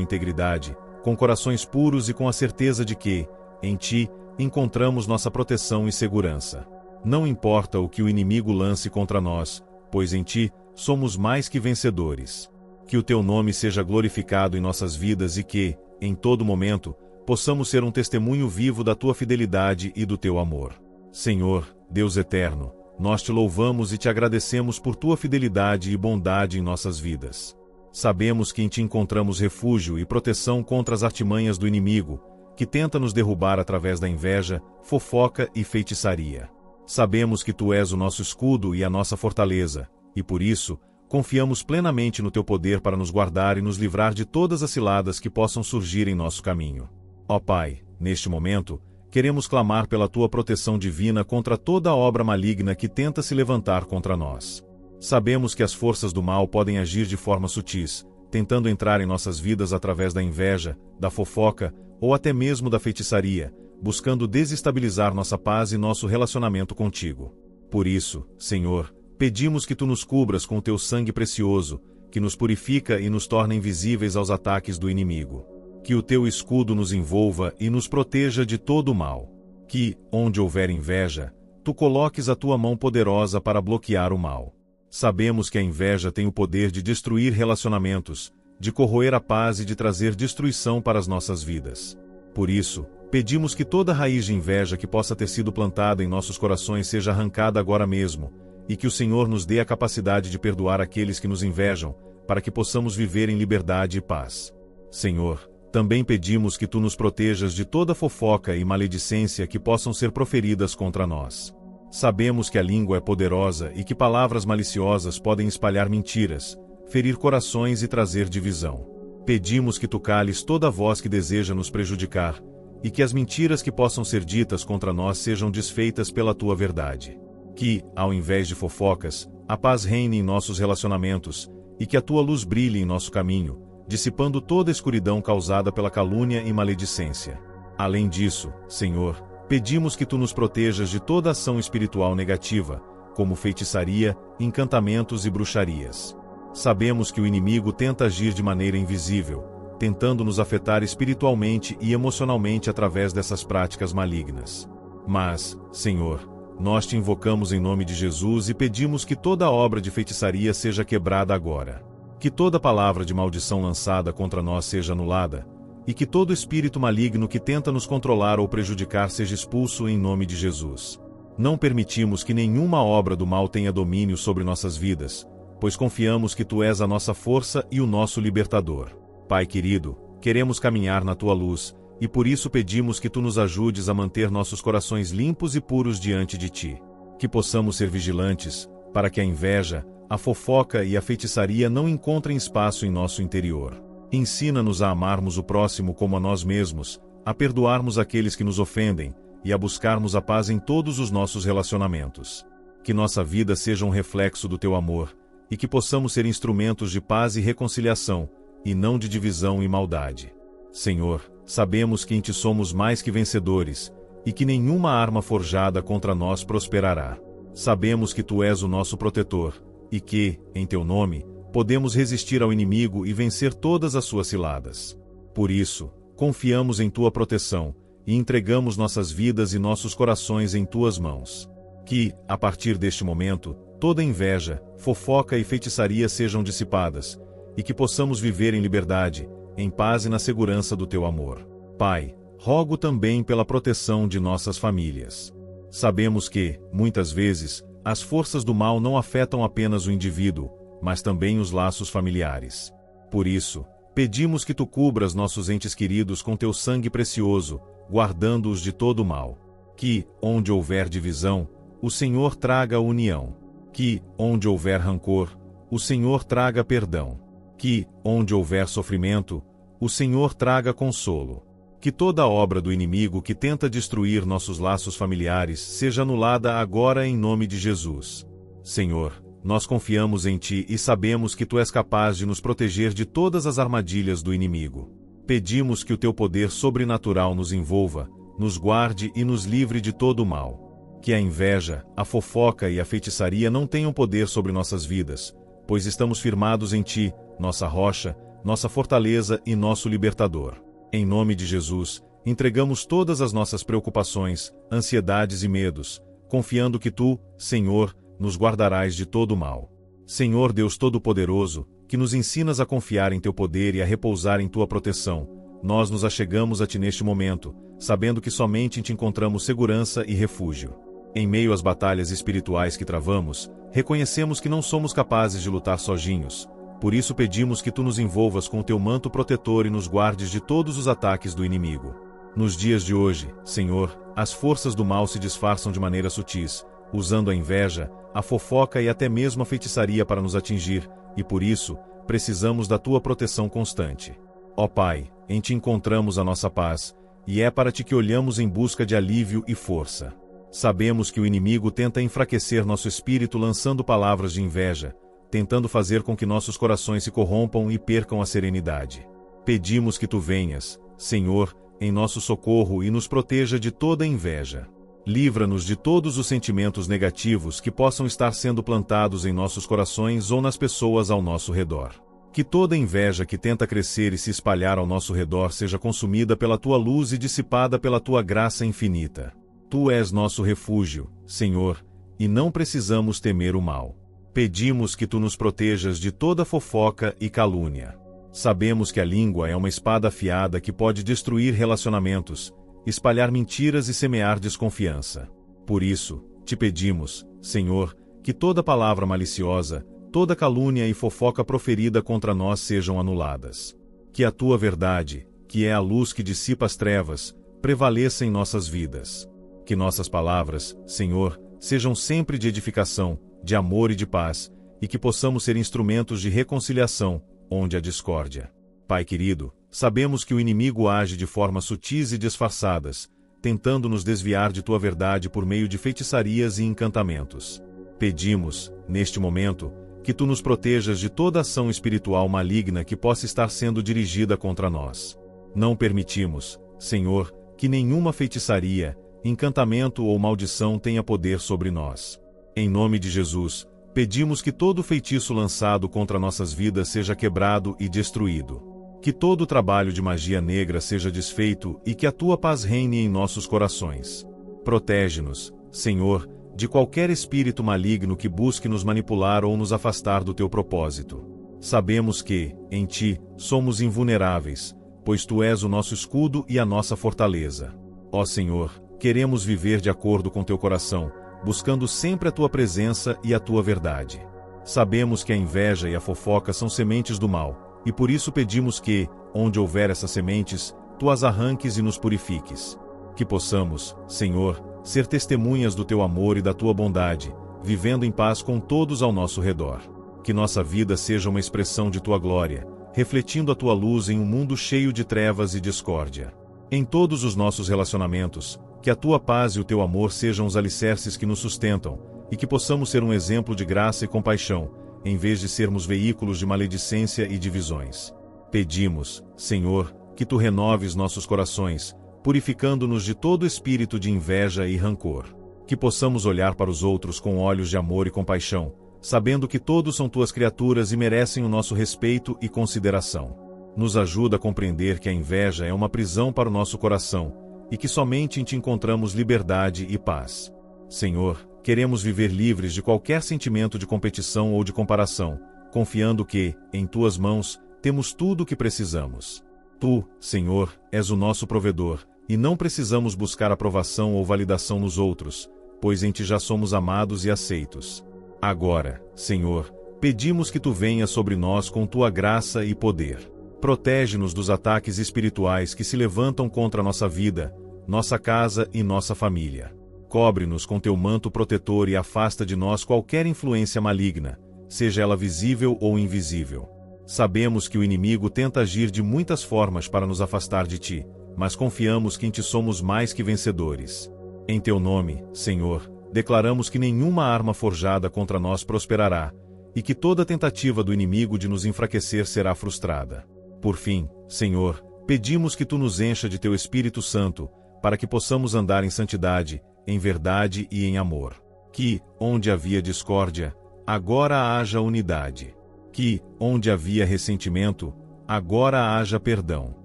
Speaker 1: integridade, com corações puros e com a certeza de que, em Ti, encontramos nossa proteção e segurança. Não importa o que o inimigo lance contra nós, pois em Ti, somos mais que vencedores. Que o Teu nome seja glorificado em nossas vidas e que, em todo momento, possamos ser um testemunho vivo da Tua fidelidade e do Teu amor. Senhor, Deus eterno, nós Te louvamos e Te agradecemos por Tua fidelidade e bondade em nossas vidas. Sabemos que em Ti encontramos refúgio e proteção contra as artimanhas do inimigo, que tenta nos derrubar através da inveja, fofoca e feitiçaria. Sabemos que Tu és o nosso escudo e a nossa fortaleza, e por isso, confiamos plenamente no Teu poder para nos guardar e nos livrar de todas as ciladas que possam surgir em nosso caminho. Ó Pai, neste momento, queremos clamar pela Tua proteção divina contra toda obra maligna que tenta se levantar contra nós. Sabemos que as forças do mal podem agir de forma sutis, tentando entrar em nossas vidas através da inveja, da fofoca, ou até mesmo da feitiçaria, buscando desestabilizar nossa paz e nosso relacionamento contigo. Por isso, Senhor, pedimos que Tu nos cubras com o Teu sangue precioso, que nos purifica e nos torna invisíveis aos ataques do inimigo. Que o Teu escudo nos envolva e nos proteja de todo o mal. Que, onde houver inveja, Tu coloques a Tua mão poderosa para bloquear o mal. Sabemos que a inveja tem o poder de destruir relacionamentos, de corroer a paz e de trazer destruição para as nossas vidas. Por isso, pedimos que toda raiz de inveja que possa ter sido plantada em nossos corações seja arrancada agora mesmo, e que o Senhor nos dê a capacidade de perdoar aqueles que nos invejam, para que possamos viver em liberdade e paz. Senhor, também pedimos que Tu nos protejas de toda fofoca e maledicência que possam ser proferidas contra nós. Sabemos que a língua é poderosa e que palavras maliciosas podem espalhar mentiras, ferir corações e trazer divisão. Pedimos que Tu cales toda voz que deseja nos prejudicar, e que as mentiras que possam ser ditas contra nós sejam desfeitas pela Tua verdade. Que, ao invés de fofocas, a paz reine em nossos relacionamentos, e que a Tua luz brilhe em nosso caminho, dissipando toda a escuridão causada pela calúnia e maledicência. Além disso, Senhor, pedimos que Tu nos protejas de toda ação espiritual negativa, como feitiçaria, encantamentos e bruxarias. Sabemos que o inimigo tenta agir de maneira invisível, tentando nos afetar espiritualmente e emocionalmente através dessas práticas malignas. Mas, Senhor, nós Te invocamos em nome de Jesus e pedimos que toda obra de feitiçaria seja quebrada agora. Que toda palavra de maldição lançada contra nós seja anulada, e que todo espírito maligno que tenta nos controlar ou prejudicar seja expulso em nome de Jesus. Não permitimos que nenhuma obra do mal tenha domínio sobre nossas vidas, pois confiamos que Tu és a nossa força e o nosso libertador. Pai querido, queremos caminhar na Tua luz, e por isso pedimos que Tu nos ajudes a manter nossos corações limpos e puros diante de Ti. Que possamos ser vigilantes, para que a inveja, a fofoca e a feitiçaria não encontrem espaço em nosso interior. Ensina-nos a amarmos o próximo como a nós mesmos, a perdoarmos aqueles que nos ofendem, e a buscarmos a paz em todos os nossos relacionamentos. Que nossa vida seja um reflexo do Teu amor, e que possamos ser instrumentos de paz e reconciliação, e não de divisão e maldade. Senhor, sabemos que em Ti somos mais que vencedores, e que nenhuma arma forjada contra nós prosperará. Sabemos que Tu és o nosso protetor, e que, em Teu nome, podemos resistir ao inimigo e vencer todas as suas ciladas. Por isso, confiamos em Tua proteção, e entregamos nossas vidas e nossos corações em Tuas mãos. Que, a partir deste momento, toda inveja, fofoca e feitiçaria sejam dissipadas, e que possamos viver em liberdade, em paz e na segurança do Teu amor. Pai, rogo também pela proteção de nossas famílias. Sabemos que, muitas vezes, as forças do mal não afetam apenas o indivíduo, mas também os laços familiares. Por isso, pedimos que Tu cubras nossos entes queridos com Teu sangue precioso, guardando-os de todo o mal. Que, onde houver divisão, o Senhor traga união. Que, onde houver rancor, o Senhor traga perdão. Que, onde houver sofrimento, o Senhor traga consolo. Que toda obra do inimigo que tenta destruir nossos laços familiares seja anulada agora em nome de Jesus. Senhor, nós confiamos em Ti e sabemos que Tu és capaz de nos proteger de todas as armadilhas do inimigo. Pedimos que o Teu poder sobrenatural nos envolva, nos guarde e nos livre de todo o mal. Que a inveja, a fofoca e a feitiçaria não tenham poder sobre nossas vidas, pois estamos firmados em Ti, nossa rocha, nossa fortaleza e nosso libertador. Em nome de Jesus, entregamos todas as nossas preocupações, ansiedades e medos, confiando que Tu, Senhor, nos guardarás de todo o mal. Senhor Deus Todo-Poderoso, que nos ensinas a confiar em Teu poder e a repousar em Tua proteção, nós nos achegamos a Ti neste momento, sabendo que somente em Te encontramos segurança e refúgio. Em meio às batalhas espirituais que travamos, reconhecemos que não somos capazes de lutar sozinhos. Por isso pedimos que Tu nos envolvas com o Teu manto protetor e nos guardes de todos os ataques do inimigo. Nos dias de hoje, Senhor, as forças do mal se disfarçam de maneira sutis, usando a inveja, a fofoca e até mesmo a feitiçaria para nos atingir, e por isso, precisamos da Tua proteção constante. Ó Pai, em Ti encontramos a nossa paz, e é para Ti que olhamos em busca de alívio e força. Sabemos que o inimigo tenta enfraquecer nosso espírito lançando palavras de inveja, tentando fazer com que nossos corações se corrompam e percam a serenidade. Pedimos que Tu venhas, Senhor, em nosso socorro e nos proteja de toda inveja. Livra-nos de todos os sentimentos negativos que possam estar sendo plantados em nossos corações ou nas pessoas ao nosso redor. Que toda inveja que tenta crescer e se espalhar ao nosso redor seja consumida pela Tua luz e dissipada pela Tua graça infinita. Tu és nosso refúgio, Senhor, e não precisamos temer o mal. Pedimos que Tu nos protejas de toda fofoca e calúnia. Sabemos que a língua é uma espada afiada que pode destruir relacionamentos, espalhar mentiras e semear desconfiança. Por isso, Te pedimos, Senhor, que toda palavra maliciosa, toda calúnia e fofoca proferida contra nós sejam anuladas. Que a Tua verdade, que é a luz que dissipa as trevas, prevaleça em nossas vidas. Que nossas palavras, Senhor, sejam sempre de edificação, de amor e de paz, e que possamos ser instrumentos de reconciliação, onde há discórdia. Pai querido, sabemos que o inimigo age de formas sutis e disfarçadas, tentando nos desviar de Tua verdade por meio de feitiçarias e encantamentos. Pedimos, neste momento, que Tu nos protejas de toda ação espiritual maligna que possa estar sendo dirigida contra nós. Não permitimos, Senhor, que nenhuma feitiçaria, encantamento ou maldição tenha poder sobre nós. Em nome de Jesus, pedimos que todo feitiço lançado contra nossas vidas seja quebrado e destruído. Que todo trabalho de magia negra seja desfeito e que a Tua paz reine em nossos corações. Protege-nos, Senhor, de qualquer espírito maligno que busque nos manipular ou nos afastar do Teu propósito. Sabemos que, em Ti, somos invulneráveis, pois Tu és o nosso escudo e a nossa fortaleza. Ó Senhor, queremos viver de acordo com Teu coração, buscando sempre a Tua presença e a Tua verdade. Sabemos que a inveja e a fofoca são sementes do mal, e por isso pedimos que, onde houver essas sementes, Tu as arranques e nos purifiques. Que possamos, Senhor, ser testemunhas do Teu amor e da Tua bondade, vivendo em paz com todos ao nosso redor. Que nossa vida seja uma expressão de Tua glória, refletindo a Tua luz em um mundo cheio de trevas e discórdia. Em todos os nossos relacionamentos, que a Tua paz e o Teu amor sejam os alicerces que nos sustentam, e que possamos ser um exemplo de graça e compaixão, em vez de sermos veículos de maledicência e divisões. Pedimos, Senhor, que Tu renoves nossos corações, purificando-nos de todo espírito de inveja e rancor. Que possamos olhar para os outros com olhos de amor e compaixão, sabendo que todos são Tuas criaturas e merecem o nosso respeito e consideração. Nos ajuda a compreender que a inveja é uma prisão para o nosso coração, e que somente em Te encontramos liberdade e paz. Senhor, queremos viver livres de qualquer sentimento de competição ou de comparação, confiando que, em Tuas mãos, temos tudo o que precisamos. Tu, Senhor, és o nosso provedor, e não precisamos buscar aprovação ou validação nos outros, pois em Ti já somos amados e aceitos. Agora, Senhor, pedimos que Tu venhas sobre nós com Tua graça e poder. Protege-nos dos ataques espirituais que se levantam contra nossa vida, nossa casa e nossa família. Cobre-nos com Teu manto protetor e afasta de nós qualquer influência maligna, seja ela visível ou invisível. Sabemos que o inimigo tenta agir de muitas formas para nos afastar de Ti, mas confiamos que em ti somos mais que vencedores. Em teu nome, Senhor, declaramos que nenhuma arma forjada contra nós prosperará, e que toda tentativa do inimigo de nos enfraquecer será frustrada. Por fim, Senhor, pedimos que tu nos encha de teu Espírito Santo, para que possamos andar em santidade, em verdade e em amor. Que, onde havia discórdia, agora haja unidade. Que, onde havia ressentimento, agora haja perdão.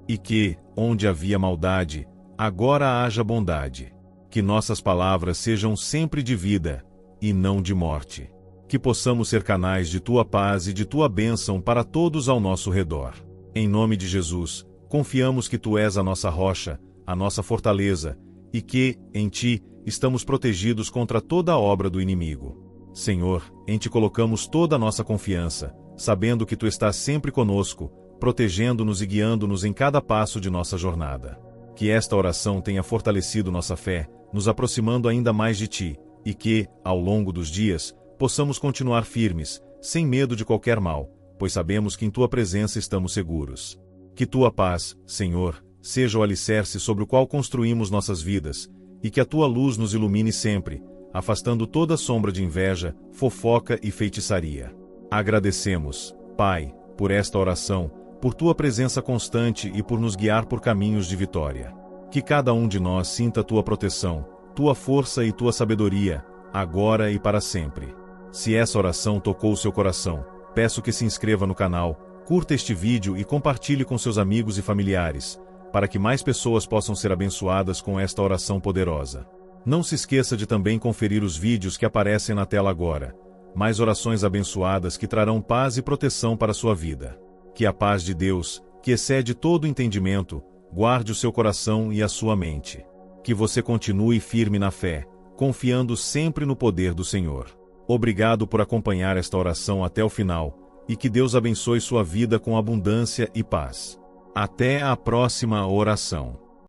Speaker 1: E que, onde havia maldade, agora haja bondade. Que nossas palavras sejam sempre de vida, e não de morte. Que possamos ser canais de tua paz e de tua bênção para todos ao nosso redor. Em nome de Jesus, confiamos que tu és a nossa rocha, a nossa fortaleza, e que, em ti, estamos protegidos contra toda a obra do inimigo. Senhor, em ti colocamos toda a nossa confiança, sabendo que tu estás sempre conosco, protegendo-nos e guiando-nos em cada passo de nossa jornada. Que esta oração tenha fortalecido nossa fé, nos aproximando ainda mais de ti, e que, ao longo dos dias, possamos continuar firmes, sem medo de qualquer mal, pois sabemos que em tua presença estamos seguros. Que tua paz, Senhor, seja o alicerce sobre o qual construímos nossas vidas, e que a tua luz nos ilumine sempre, afastando toda sombra de inveja, fofoca e feitiçaria. Agradecemos, Pai, por esta oração, por tua presença constante e por nos guiar por caminhos de vitória. Que cada um de nós sinta tua proteção, tua força e tua sabedoria, agora e para sempre. Se essa oração tocou o seu coração, peço que se inscreva no canal, curta este vídeo e compartilhe com seus amigos e familiares, para que mais pessoas possam ser abençoadas com esta oração poderosa. Não se esqueça de também conferir os vídeos que aparecem na tela agora, mais orações abençoadas que trarão paz e proteção para a sua vida. Que a paz de Deus, que excede todo entendimento, guarde o seu coração e a sua mente. Que você continue firme na fé, confiando sempre no poder do Senhor. Obrigado por acompanhar esta oração até o final, e que Deus abençoe sua vida com abundância e paz. Até a próxima oração.